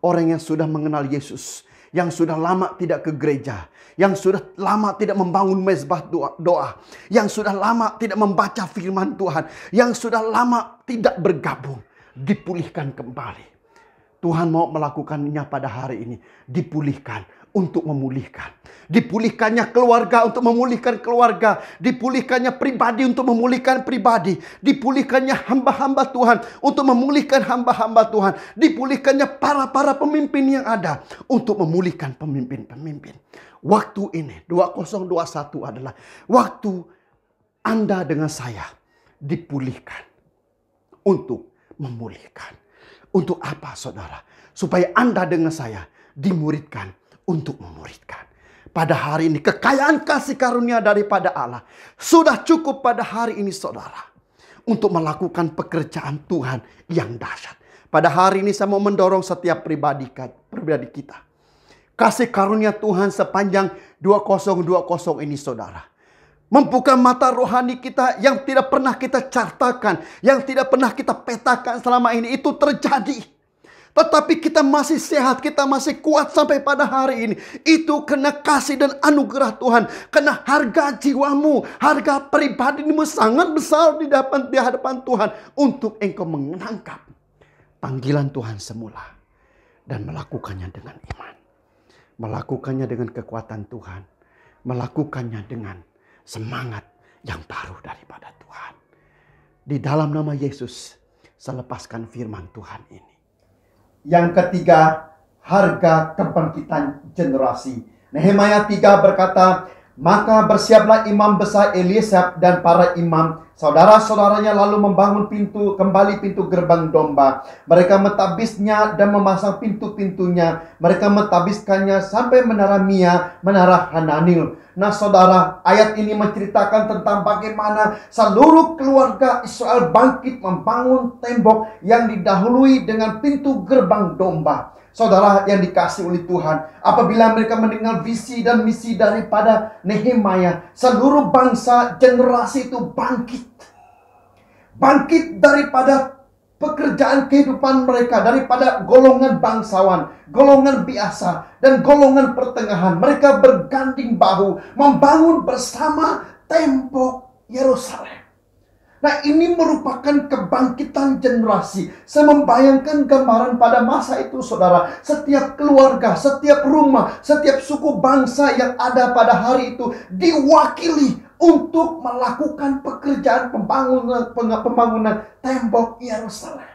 Orang yang sudah mengenal Yesus, yang sudah lama tidak ke gereja, yang sudah lama tidak membangun mezbah doa, yang sudah lama tidak membaca firman Tuhan, yang sudah lama tidak bergabung, dipulihkan kembali. Tuhan mau melakukannya pada hari ini. Dipulihkan untuk memulihkan. Dipulihkannya keluarga untuk memulihkan keluarga. Dipulihkannya pribadi untuk memulihkan pribadi. Dipulihkannya hamba-hamba Tuhan untuk memulihkan hamba-hamba Tuhan. Dipulihkannya para pemimpin yang ada untuk memulihkan pemimpin-pemimpin. Waktu ini 2021 adalah waktu Anda dengan saya dipulihkan untuk memulihkan. Untuk apa, saudara? Supaya Anda dengan saya dimuridkan untuk memuridkan. Pada hari ini kekayaan kasih karunia daripada Allah sudah cukup pada hari ini, saudara, untuk melakukan pekerjaan Tuhan yang dahsyat. Pada hari ini saya mau mendorong setiap pribadi kita. Kasih karunia Tuhan sepanjang 2020 ini, saudara, membuka mata rohani kita yang tidak pernah kita cartakan, yang tidak pernah kita petakan selama ini. Itu terjadi. Tetapi kita masih sehat, kita masih kuat sampai pada hari ini. Itu karena kasih dan anugerah Tuhan. Karena harga jiwamu, harga pribadimu sangat besar di hadapan Tuhan. Untuk engkau menangkap panggilan Tuhan semula. Dan melakukannya dengan iman. Melakukannya dengan kekuatan Tuhan. Melakukannya dengan semangat yang baru daripada Tuhan. Di dalam nama Yesus, saya lepaskan firman Tuhan ini. Yang ketiga, harga kebangkitan generasi. Nehemia 3 berkata, maka bersiaplah imam besar Eliasab dan para imam, saudara-saudaranya, lalu membangun kembali pintu gerbang domba. Mereka mentabisnya dan memasang pintu-pintunya. Mereka mentabiskannya sampai menara Mia, menara Hananil. Nah, saudara, ayat ini menceritakan tentang bagaimana seluruh keluarga Israel bangkit membangun tembok yang didahului dengan pintu gerbang domba. Saudara yang dikasih oleh Tuhan, apabila mereka mendengar visi dan misi daripada Nehemia, seluruh bangsa generasi itu bangkit. Bangkit daripada pekerjaan kehidupan mereka daripada golongan bangsawan, golongan biasa, dan golongan pertengahan. Mereka berganding bahu membangun bersama tembok Yerusalem. Nah, ini merupakan kebangkitan generasi. Saya membayangkan gambaran pada masa itu, saudara. Setiap keluarga, setiap rumah, setiap suku bangsa yang ada pada hari itu diwakili untuk melakukan pekerjaan pembangunan tembok Yerusalem.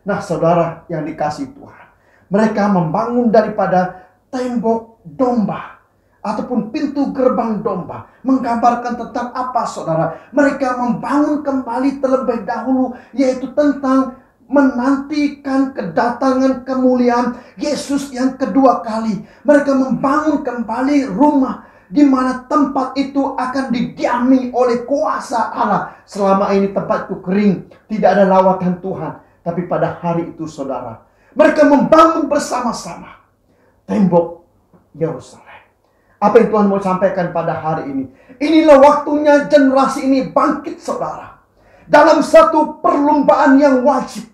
Nah, saudara yang dikasihi Tuhan, mereka membangun daripada tembok domba ataupun pintu gerbang domba. Menggambarkan tentang apa, saudara? Mereka membangun kembali terlebih dahulu, yaitu tentang menantikan kedatangan kemuliaan Yesus yang kedua kali. Mereka membangun kembali rumah di mana tempat itu akan didiami oleh kuasa Allah. Selama ini tempat itu kering, tidak ada lawatan Tuhan. Tapi pada hari itu, saudara, mereka membangun bersama-sama tembok Yerusalem. Apa yang Tuhan mau sampaikan pada hari ini? Inilah waktunya generasi ini bangkit, saudara, dalam satu perlombaan yang wajib.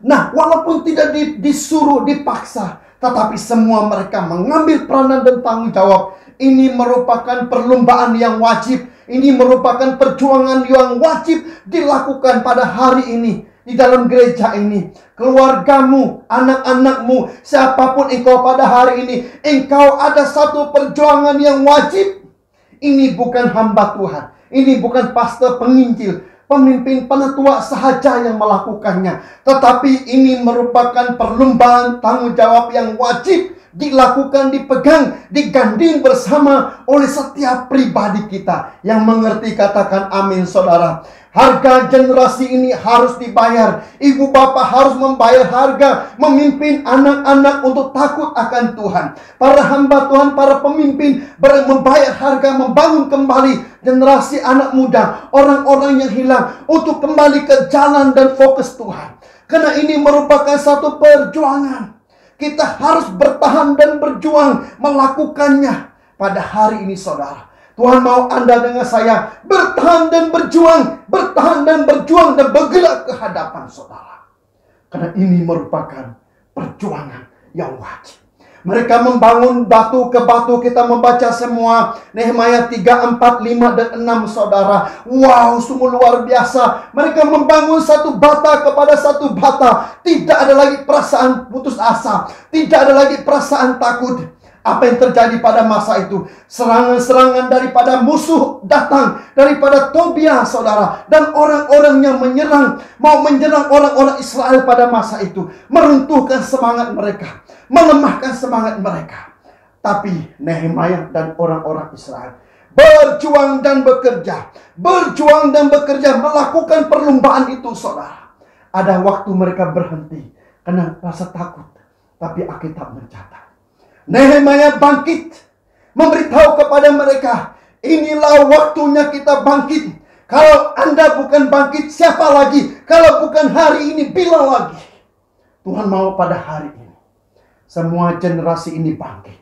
Nah, walaupun tidak disuruh, dipaksa, tetapi semua mereka mengambil peranan dan tanggung jawab. Ini merupakan perlombaan yang wajib. Ini merupakan perjuangan yang wajib dilakukan pada hari ini. Di dalam gereja ini, keluargamu, anak-anakmu, siapapun engkau pada hari ini, engkau ada satu perjuangan yang wajib. Ini bukan hamba Tuhan, ini bukan pastor penginjil, pemimpin penetua sahaja yang melakukannya, tetapi ini merupakan perlombaan tanggung jawab yang wajib dilakukan, dipegang, diganding bersama oleh setiap pribadi kita. Yang mengerti katakan amin, saudara. Harga generasi ini harus dibayar. Ibu bapak harus membayar harga, memimpin anak-anak untuk takut akan Tuhan. Para hamba Tuhan, para pemimpin membayar harga, membangun kembali generasi anak muda, orang-orang yang hilang, untuk kembali ke jalan dan fokus Tuhan. Karena ini merupakan satu perjuangan. Kita harus bertahan dan berjuang melakukannya pada hari ini, saudara. Tuhan mau Anda dengan saya bertahan dan berjuang, dan bergerak ke hadapan saudara. Karena ini merupakan perjuangan yang wajib. Mereka membangun batu ke batu. Kita membaca semua Nehemia 3, 4, 5, dan 6, saudara. Wow, sungguh luar biasa. Mereka membangun satu bata kepada satu bata. Tidak ada lagi perasaan putus asa. Tidak ada lagi perasaan takut. Apa yang terjadi pada masa itu? Serangan-serangan daripada musuh datang, daripada Tobia, saudara. Dan orang-orang yang mau menyerang orang-orang Israel pada masa itu. Meruntuhkan semangat mereka, melemahkan semangat mereka. Tapi Nehemia dan orang-orang Israel berjuang dan bekerja. Melakukan perlombaan itu, saudara. Ada waktu mereka berhenti karena rasa takut. Tapi Alkitab mencatat, Nehemia bangkit, memberitahu kepada mereka, inilah waktunya kita bangkit. Kalau Anda bukan bangkit, siapa lagi? Kalau bukan hari ini, bila lagi? Tuhan mau pada hari ini semua generasi ini bangkit,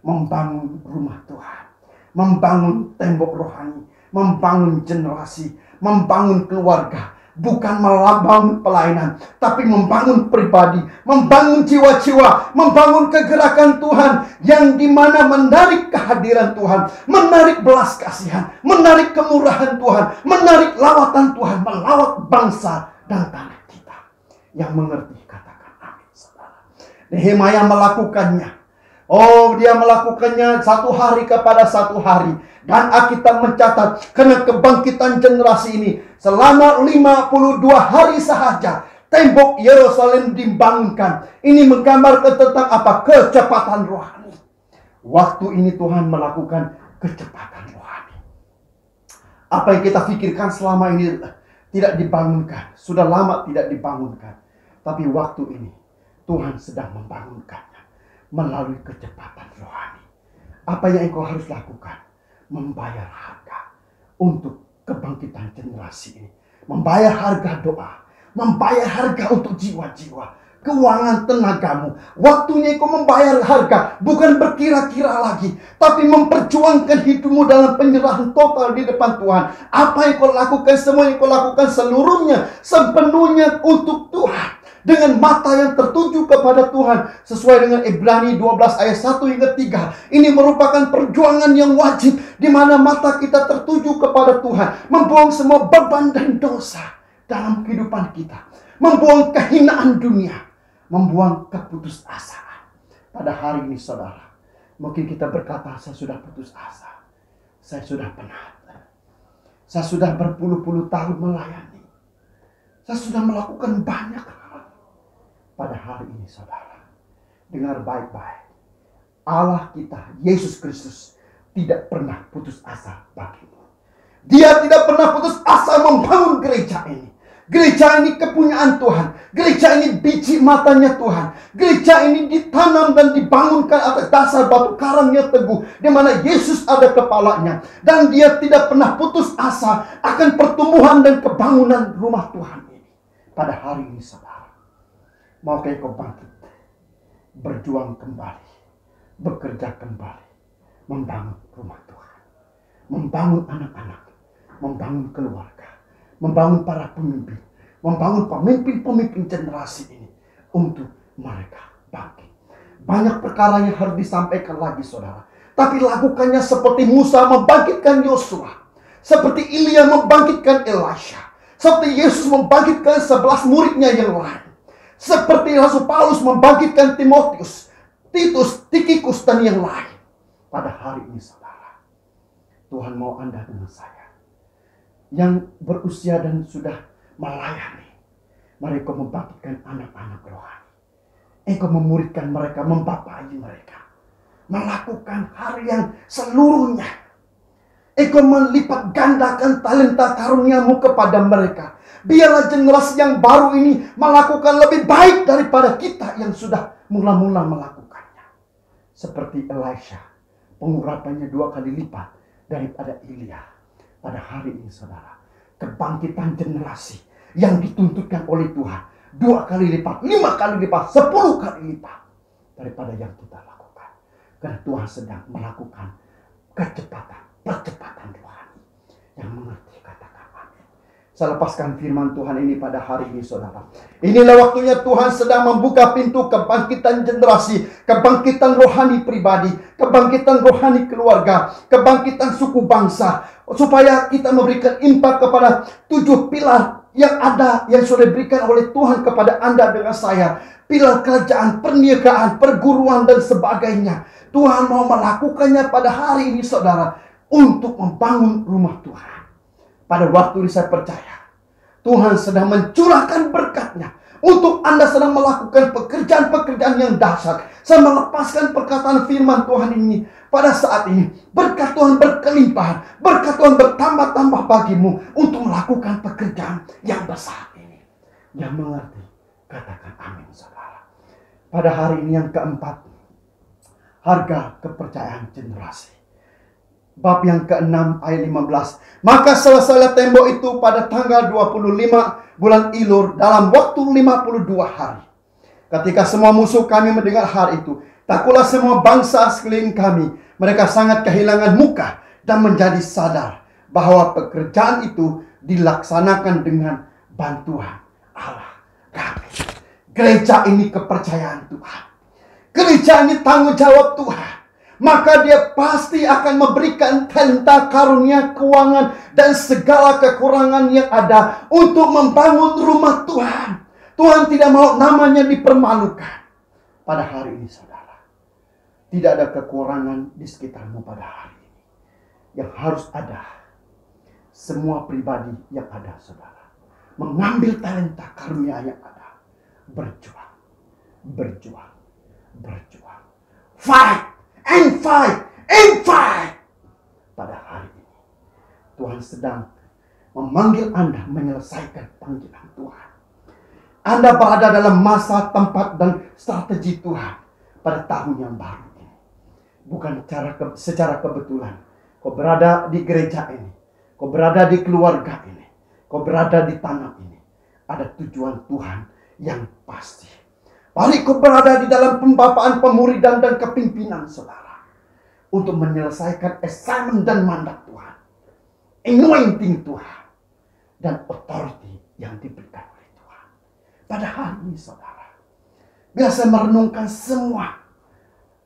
membangun rumah Tuhan, membangun tembok rohani, membangun generasi, membangun keluarga. Bukan membangun pelayanan, tapi membangun pribadi, membangun jiwa-jiwa, membangun kegerakan Tuhan, yang dimana menarik kehadiran Tuhan, menarik belas kasihan, menarik kemurahan Tuhan, menarik lawatan Tuhan, melawat bangsa dan tanah kita. Yang mengerti katakan amin, saudara. Nehemia melakukannya. Oh, dia melakukannya satu hari kepada satu hari. Dan Alkitab mencatat, karena kebangkitan generasi ini, selama 52 hari sahaja tembok Yerusalem dibangunkan. Ini menggambarkan tentang apa? Kecepatan rohani. Waktu ini Tuhan melakukan kecepatan rohani. Apa yang kita pikirkan selama ini tidak dibangunkan, sudah lama tidak dibangunkan. Tapi waktu ini Tuhan sedang membangunkannya melalui kecepatan rohani. Apa yang engkau harus lakukan? Membayar harga untuk kebangkitan generasi ini. Membayar harga doa. Membayar harga untuk jiwa-jiwa. keuangan tenagamu. Waktunya engkau membayar harga, bukan berkira-kira lagi, tapi memperjuangkan hidupmu dalam penyerahan total di depan Tuhan. Apa yang kau lakukan, semua yang kau lakukan seluruhnya, sepenuhnya untuk Tuhan. Dengan mata yang tertuju kepada Tuhan. Sesuai dengan Ibrani 12 ayat 1 hingga 3. Ini merupakan perjuangan yang wajib, di mana mata kita tertuju kepada Tuhan. Membuang semua beban dan dosa dalam kehidupan kita. Membuang kehinaan dunia. Membuang keputusasaan. Pada hari ini saudara, mungkin kita berkata, saya sudah putus asa. Saya sudah penat. Saya sudah berpuluh-puluh tahun melayani. Saya sudah melakukan banyak hal. Pada hari ini saudara, dengar baik-baik. Allah kita, Yesus Kristus, tidak pernah putus asa bagimu. Dia tidak pernah putus asa membangun gereja ini. Gereja ini kepunyaan Tuhan. Gereja ini biji matanya Tuhan. Gereja ini ditanam dan dibangunkan atas dasar batu karang yang teguh, di mana Yesus ada kepalanya. Dan dia tidak pernah putus asa akan pertumbuhan dan kebangunan rumah Tuhan ini. Pada hari ini saudara, maukah kau bangkit, berjuang kembali, bekerja kembali, membangun rumah Tuhan, membangun anak-anak, membangun keluarga, membangun para pemimpin, membangun pemimpin-pemimpin generasi ini untuk mereka bangkit. Banyak perkara yang harus disampaikan lagi saudara, tapi lakukannya seperti Musa membangkitkan Yosua, seperti Ilya membangkitkan Elisha, seperti Yesus membangkitkan 11 muridnya yang lain. Seperti Rasul Paulus membangkitkan Timotius, Titus, Tikikus, dan yang lain. Pada hari ini saudara, Tuhan mau Anda dengan saya yang berusia dan sudah melayani. Mari kau membangkitkan anak-anak rohani. Engkau memuridkan mereka, membapai mereka, melakukan hal yang seluruhnya. Engkau melipat gandakan talenta karuniamu kepada mereka. Biarlah generasi yang baru ini melakukan lebih baik daripada kita yang sudah mula-mula melakukannya. Seperti Elisha, pengurapannya 2 kali lipat daripada Ilya. Pada hari ini saudara, kebangkitan generasi yang dituntutkan oleh Tuhan 2 kali lipat, 5 kali lipat, 10 kali lipat daripada yang kita lakukan. Karena Tuhan sedang melakukan percepatan rohani. Yang mengerti katakan amin. Saya lepaskan firman Tuhan ini pada hari ini saudara. Inilah waktunya Tuhan sedang membuka pintu kebangkitan generasi, kebangkitan rohani pribadi, kebangkitan rohani keluarga, kebangkitan suku bangsa, supaya kita memberikan impak kepada 7 pilar yang ada, yang sudah diberikan oleh Tuhan kepada Anda dengan saya. Pilar kerajaan, perniagaan, perguruan, dan sebagainya. Tuhan mau melakukannya pada hari ini saudara, untuk membangun rumah Tuhan. Pada waktu ini saya percaya Tuhan sedang mencurahkan berkat-Nya untuk Anda sedang melakukan pekerjaan-pekerjaan yang dahsyat. Saya melepaskan perkataan firman Tuhan ini pada saat ini. Berkat Tuhan berkelimpahan, berkat Tuhan bertambah-tambah bagimu untuk melakukan pekerjaan yang besar ini. Yang mengerti katakan amin saudara. Pada hari ini yang keempat, harga kepercayaan generasi. Bab yang ke-6 ayat 15. Maka selesailah tembok itu pada tanggal 25 bulan Ilur dalam waktu 52 hari. Ketika semua musuh kami mendengar hal itu, takutlah semua bangsa sekeliling kami. Mereka sangat kehilangan muka dan menjadi sadar bahwa pekerjaan itu dilaksanakan dengan bantuan Allah kami. Gereja ini kepercayaan Tuhan. Gereja ini tanggung jawab Tuhan. Maka dia pasti akan memberikan talenta, karunia, keuangan, dan segala kekurangan yang ada untuk membangun rumah Tuhan. Tuhan tidak mau namanya dipermalukan. Pada hari ini saudara, tidak ada kekurangan di sekitarmu pada hari ini. Yang harus ada, semua pribadi yang ada saudara, mengambil talenta, karunia yang ada. Berjuang, berjuang, berjuang. Fight! And fight, and fight. Pada hari ini Tuhan sedang memanggil Anda menyelesaikan panggilan Tuhan. Anda berada dalam masa, tempat, dan strategi Tuhan pada tahun yang baru ini. Bukan secara kebetulan kau berada di gereja ini, kau berada di keluarga ini, kau berada di tanah ini. Ada tujuan Tuhan yang pasti. Hari kau berada di dalam pembapaan, pemuridan, dan kepimpinan saudara. Untuk menyelesaikan assignment dan mandat Tuhan. Anointing Tuhan. Dan authority yang diberikan oleh Tuhan. Pada hari ini saudara. Bila saya merenungkan semua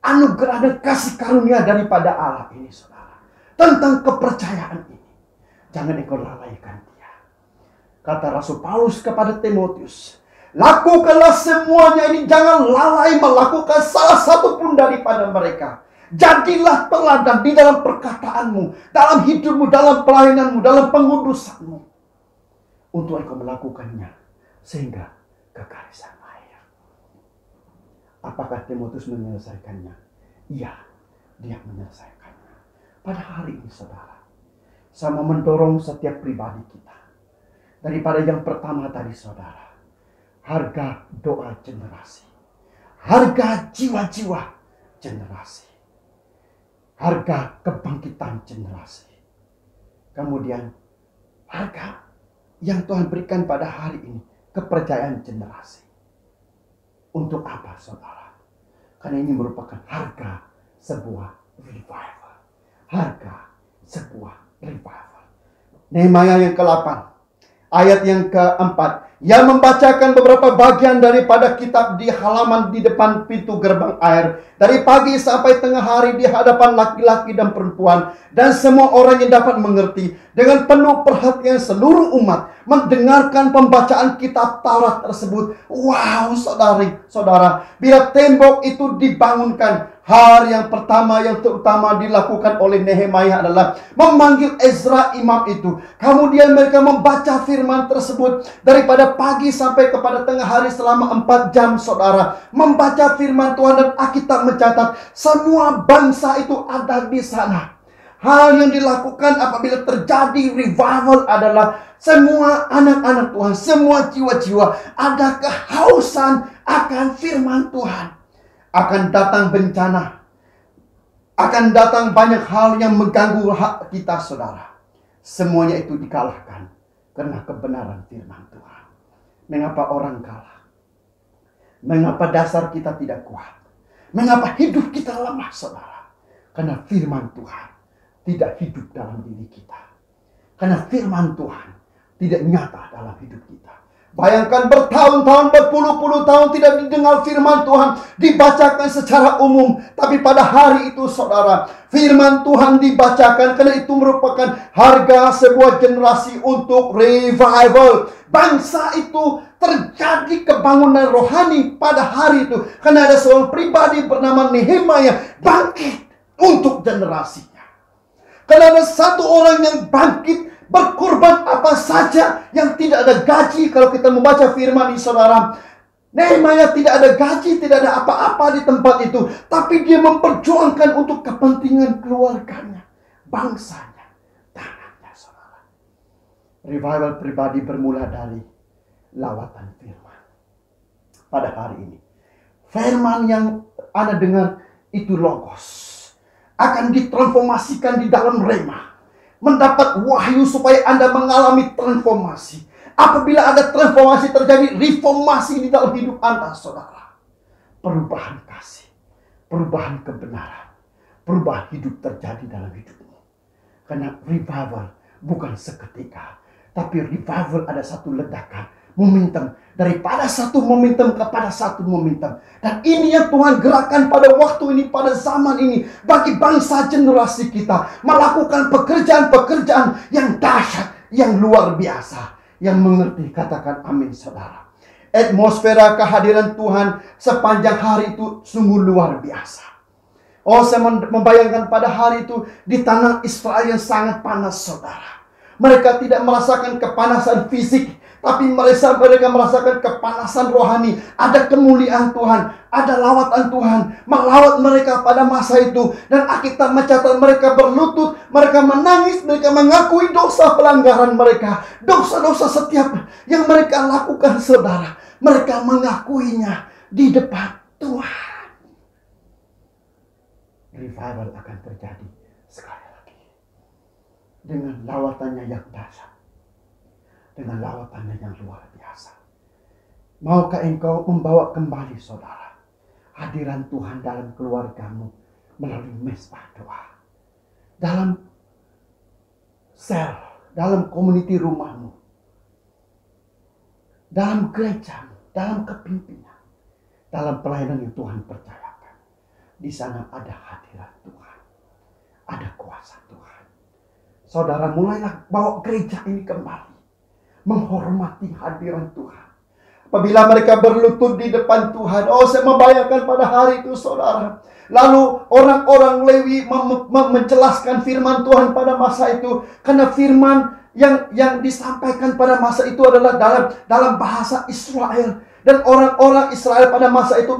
anugerah dan kasih karunia daripada Allah ini saudara. Tentang kepercayaan ini. Jangan engkau lalaikan dia. Kata Rasul Paulus kepada Timotius. Lakukanlah semuanya ini. Jangan lalai melakukan salah satu pun daripada mereka. Jadilah teladan di dalam perkataanmu. Dalam hidupmu, dalam pelayananmu, dalam pengudusanmu. Untuk engkau melakukannya. Sehingga kekarisan akhir. Apakah Timotius menyelesaikannya? Iya, dia menyelesaikannya. Pada hari ini saudara. Saya mau mendorong setiap pribadi kita. Daripada yang pertama tadi saudara. Harga doa generasi. Harga jiwa-jiwa generasi. Harga kebangkitan generasi. Kemudian harga yang Tuhan berikan pada hari ini. Kepercayaan generasi. Untuk apa saudara? Karena ini merupakan harga sebuah revival. Harga sebuah revival. Nehemia yang ke-8. Ayat yang ke-4. Yang membacakan beberapa bagian daripada kitab di halaman di depan pintu gerbang air. Dari pagi sampai tengah hari di hadapan laki-laki dan perempuan. Dan semua orang yang dapat mengerti. Dengan penuh perhatian seluruh umat. Mendengarkan pembacaan kitab Taurat tersebut. Wow saudara. Bila tembok itu dibangunkan. Hal yang pertama yang terutama dilakukan oleh Nehemia adalah memanggil Ezra imam itu. Kemudian mereka membaca firman tersebut daripada pagi sampai kepada tengah hari selama 4 jam saudara. Membaca firman Tuhan dan Alkitab mencatat semua bangsa itu ada di sana. Hal yang dilakukan apabila terjadi revival adalah semua anak-anak Tuhan, semua jiwa-jiwa ada kehausan akan firman Tuhan. Akan datang bencana. Akan datang banyak hal yang mengganggu hak kita saudara. Semuanya itu dikalahkan. Karena kebenaran firman Tuhan. Mengapa orang kalah? Mengapa dasar kita tidak kuat? Mengapa hidup kita lemah saudara? Karena firman Tuhan tidak hidup dalam diri kita. Karena firman Tuhan tidak nyata dalam hidup kita. Bayangkan bertahun-tahun, berpuluh-puluh tahun tidak didengar firman Tuhan dibacakan secara umum. Tapi pada hari itu saudara, firman Tuhan dibacakan karena itu merupakan harga sebuah generasi untuk revival. Bangsa itu terjadi kebangunan rohani pada hari itu. Karena ada seorang pribadi bernama Nehemia bangkit untuk generasinya. Karena ada satu orang yang bangkit berkorban apa saja yang tidak ada gaji. Kalau kita membaca firman ini saudara, Nehemia tidak ada gaji, tidak ada apa-apa di tempat itu. Tapi dia memperjuangkan untuk kepentingan keluarganya, bangsanya, tanahnya saudara. Revival pribadi bermula dari lawatan firman. Pada hari ini firman yang Anda dengar itu logos akan ditransformasikan di dalam rema. Mendapat wahyu supaya Anda mengalami transformasi. Apabila ada transformasi terjadi, reformasi di dalam hidup Anda, saudara. Perubahan kasih, perubahan kebenaran, perubahan hidup terjadi dalam hidupmu. Karena revival bukan seketika, tapi revival ada satu ledakan, momentum. Daripada satu momentum kepada satu momentum. Dan ini yang Tuhan gerakan pada waktu ini, pada zaman ini. Bagi bangsa generasi kita. Melakukan pekerjaan-pekerjaan yang dahsyat, yang luar biasa. Yang mengerti, katakan amin saudara. Atmosfera kehadiran Tuhan sepanjang hari itu sungguh luar biasa. Oh, saya membayangkan pada hari itu di tanah Israel yang sangat panas saudara. Mereka tidak merasakan kepanasan fisik, tapi mereka merasakan kepanasan rohani. Ada kemuliaan Tuhan, ada lawatan Tuhan melawat mereka pada masa itu. Dan Alkitab mencatat mereka berlutut, mereka menangis, mereka mengakui dosa pelanggaran mereka, dosa-dosa setiap yang mereka lakukan saudara. Mereka mengakuinya di depan Tuhan. Revival akan terjadi sekali lagi dengan lawatannya yang dahsyat, dengan lawatannya yang luar biasa. Maukah engkau membawa kembali saudara hadiran Tuhan dalam keluargamu melalui mesbah doa, dalam sel, dalam komuniti rumahmu, dalam gerejamu, dalam kepimpinan, dalam pelayanan yang Tuhan percayakan. Di sana ada hadirat Tuhan, ada kuasa Tuhan. Saudara, mulailah bawa gereja ini kembali menghormati hadirat Tuhan. Apabila mereka berlutut di depan Tuhan, oh saya membayangkan pada hari itu saudara. Lalu orang-orang Lewi menjelaskan firman Tuhan pada masa itu. Karena firman yang disampaikan pada masa itu adalah dalam bahasa Israel. Dan orang-orang Israel pada masa itu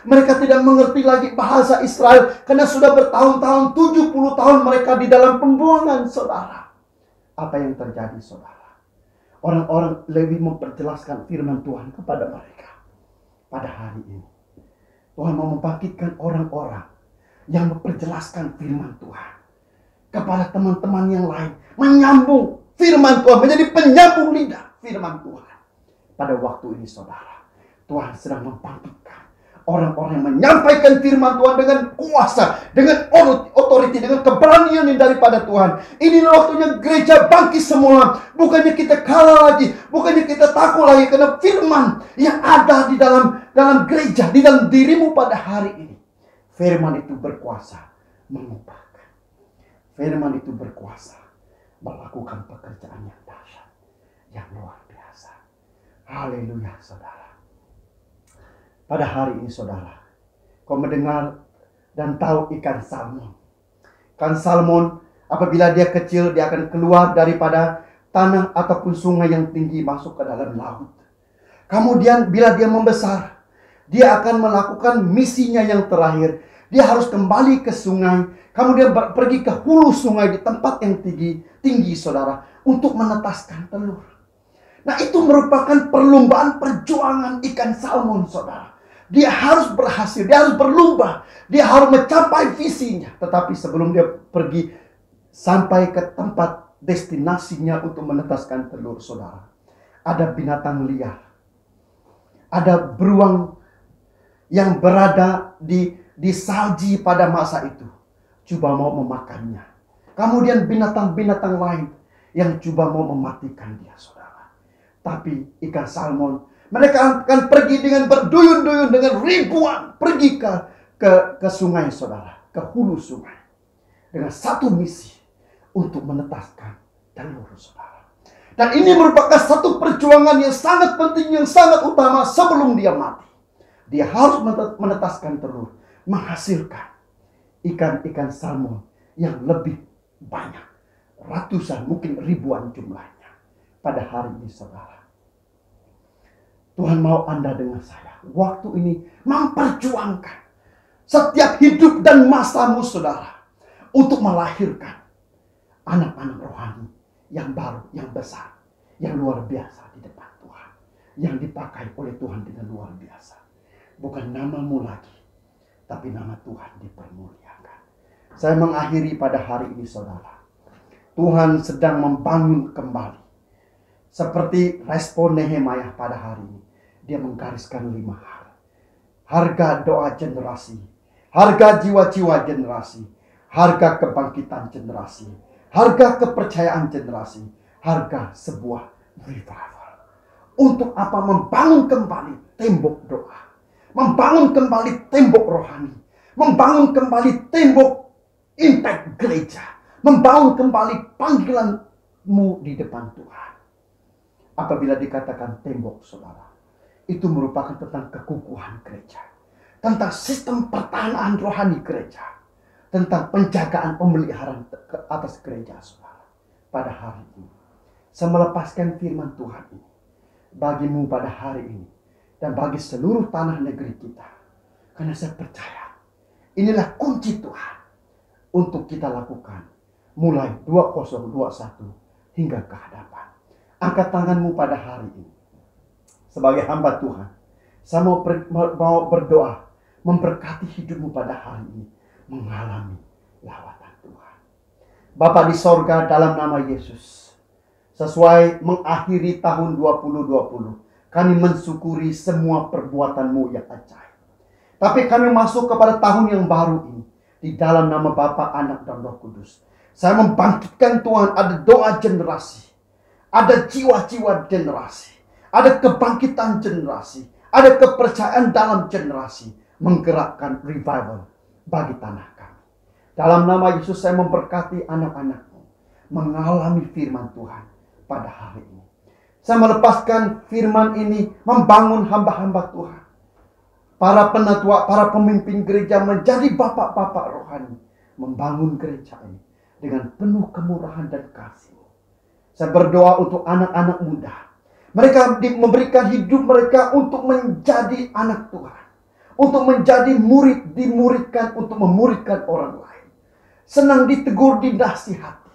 mereka tidak mengerti lagi bahasa Israel. Karena sudah bertahun-tahun, 70 tahun mereka di dalam pembuangan saudara. Apa yang terjadi saudara? Orang-orang Lewi memperjelaskan firman Tuhan kepada mereka. Pada hari ini Tuhan mau membangkitkan orang-orang yang memperjelaskan firman Tuhan kepada teman-teman yang lain. Menyambung firman Tuhan, menjadi penyambung lidah firman Tuhan. Pada waktu ini saudara, Tuhan sedang membangkitkan orang-orang yang menyampaikan firman Tuhan dengan kuasa, dengan otoriti, dengan keberanian yang daripada Tuhan. Inilah waktunya gereja bangkit semula. Bukannya kita kalah lagi, bukannya kita takut lagi, karena firman yang ada di dalam gereja, di dalam dirimu pada hari ini. Firman itu berkuasa mengubahkan. Firman itu berkuasa melakukan pekerjaan yang dahsyat, yang luar biasa. Haleluya saudara. Pada hari ini saudara, kau mendengar dan tahu ikan salmon. Ikan salmon apabila dia kecil, dia akan keluar daripada tanah ataupun sungai yang tinggi masuk ke dalam laut. Kemudian bila dia membesar, dia akan melakukan misinya yang terakhir. Dia harus kembali ke sungai, kemudian pergi ke hulu sungai di tempat yang tinggi saudara, untuk menetaskan telur. Nah, itu merupakan perlombaan perjuangan ikan salmon saudara. Dia harus berhasil, dia harus berlomba, dia harus mencapai visinya. Tetapi sebelum dia pergi sampai ke tempat destinasinya untuk menetaskan telur saudara, ada binatang liar, ada beruang yang berada di salji pada masa itu, coba mau memakannya. Kemudian binatang-binatang lain yang coba mau mematikan dia saudara. Tapi ikan salmon, mereka akan pergi dengan berduyun-duyun, dengan ribuan, pergi ke sungai saudara, ke hulu sungai, dengan satu misi untuk menetaskan telur saudara. Dan ini merupakan satu perjuangan yang sangat penting, yang sangat utama sebelum dia mati. Dia harus menetaskan telur, menghasilkan ikan-ikan salmon yang lebih banyak, ratusan, mungkin ribuan jumlahnya pada hari ini saudara. Tuhan mau Anda dengan saya waktu ini memperjuangkan setiap hidup dan masamu saudara, untuk melahirkan anak-anak rohani yang baru, yang besar, yang luar biasa di depan Tuhan, yang dipakai oleh Tuhan dengan luar biasa. Bukan namamu lagi, tapi nama Tuhan dipermuliakan. Saya mengakhiri pada hari ini saudara, Tuhan sedang membangun kembali. Seperti respon Nehemia pada hari ini, dia menggariskan 5 hal. Harga doa generasi, harga jiwa-jiwa generasi, harga kebangkitan generasi, harga kepercayaan generasi, harga sebuah revival. Untuk apa? Membangun kembali tembok doa, membangun kembali tembok rohani, membangun kembali tembok impact gereja, membangun kembali panggilanmu di depan Tuhan. Apabila dikatakan tembok saudara, itu merupakan tentang kekukuhan gereja, tentang sistem pertahanan rohani gereja, tentang penjagaan pemeliharaan atas gereja saudara. Pada hari ini, saya melepaskan firman Tuhan ini bagimu pada hari ini, dan bagi seluruh tanah negeri kita. Karena saya percaya, inilah kunci Tuhan untuk kita lakukan mulai 2021 hingga ke hadapan. Angkat tanganmu pada hari ini. Sebagai hamba Tuhan, saya mau berdoa, memberkati hidupmu pada hari ini, mengalami lawatan Tuhan. Bapa di sorga, dalam nama Yesus, sesuai mengakhiri tahun 2020, Kami mensyukuri semua perbuatan-Mu yang ajaib. Tapi kami masuk kepada tahun yang baru ini. Di dalam nama Bapa, Anak, dan Roh Kudus. Saya membangkitkan Tuhan, ada doa generasi. Ada jiwa-jiwa generasi. Ada kebangkitan generasi. Ada kepercayaan dalam generasi. Menggerakkan revival bagi tanah kami. Dalam nama Yesus saya memberkati anak-anak-Mu mengalami firman Tuhan pada hari ini. Saya melepaskan firman ini membangun hamba-hamba Tuhan. Para penatua, para pemimpin gereja menjadi bapak-bapak rohani. Membangun gereja ini dengan penuh kemurahan dan kasih. Saya berdoa untuk anak-anak muda. Mereka memberikan hidup mereka untuk menjadi anak Tuhan. Untuk menjadi murid, dimuridkan untuk memuridkan orang lain. Senang ditegur, dinasihati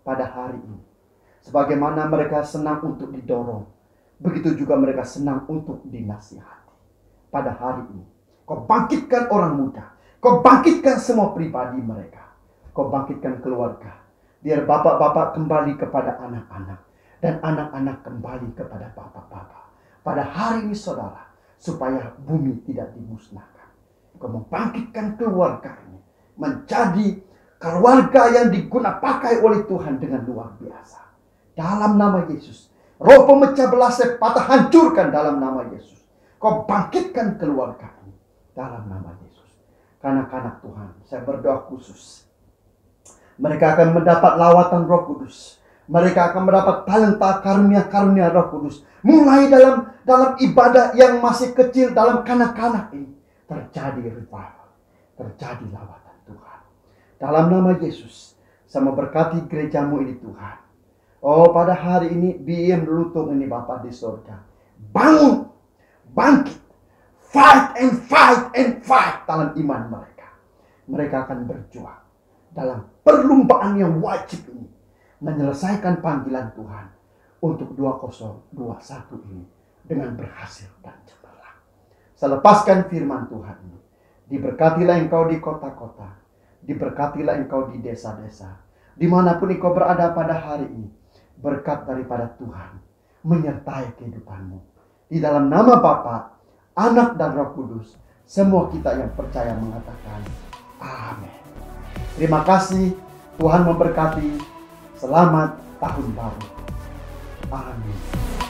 pada hari ini. Sebagaimana mereka senang untuk didorong, begitu juga mereka senang untuk dinasihati. Pada hari ini, Kau bangkitkan orang muda. Kau bangkitkan semua pribadi mereka. Kau bangkitkan keluarga. Biar bapak-bapak kembali kepada anak-anak. Dan anak-anak kembali kepada bapak-bapak. Pada hari ini saudara, supaya bumi tidak dimusnahkan. Kau membangkitkan keluarga ini. Menjadi keluarga yang diguna pakai oleh Tuhan dengan luar biasa. Dalam nama Yesus. Roh pemecah belah saya patah hancurkan dalam nama Yesus. Kau bangkitkan keluarga ini dalam nama Yesus. Kanak-kanak Tuhan, saya berdoa khusus. Mereka akan mendapat lawatan Roh Kudus. Mereka akan mendapat talenta karunia-karunia Roh Kudus. Mulai dalam ibadah yang masih kecil, dalam kanak-kanak ini. Terjadi revival. Terjadi lawatan Tuhan. Dalam nama Yesus, saya memberkati gerejamu ini Tuhan. Oh, pada hari ini, diem lutung ini Bapa di surga. Bangun, bangkit, fight and fight dalam iman mereka. Mereka akan berjuang dalam perlombaan yang wajib ini. Menyelesaikan panggilan Tuhan untuk 2021 ini dengan berhasil dan cemerlang. Saya lepaskan firman Tuhan ini. Diberkatilah engkau di kota-kota. Diberkatilah engkau di desa-desa. Dimanapun engkau berada pada hari ini. Berkat daripada Tuhan menyertai kehidupanmu. Di dalam nama Bapa, Anak, dan Roh Kudus. Semua kita yang percaya mengatakan amin. Terima kasih. Tuhan memberkati. Selamat tahun baru. Amin.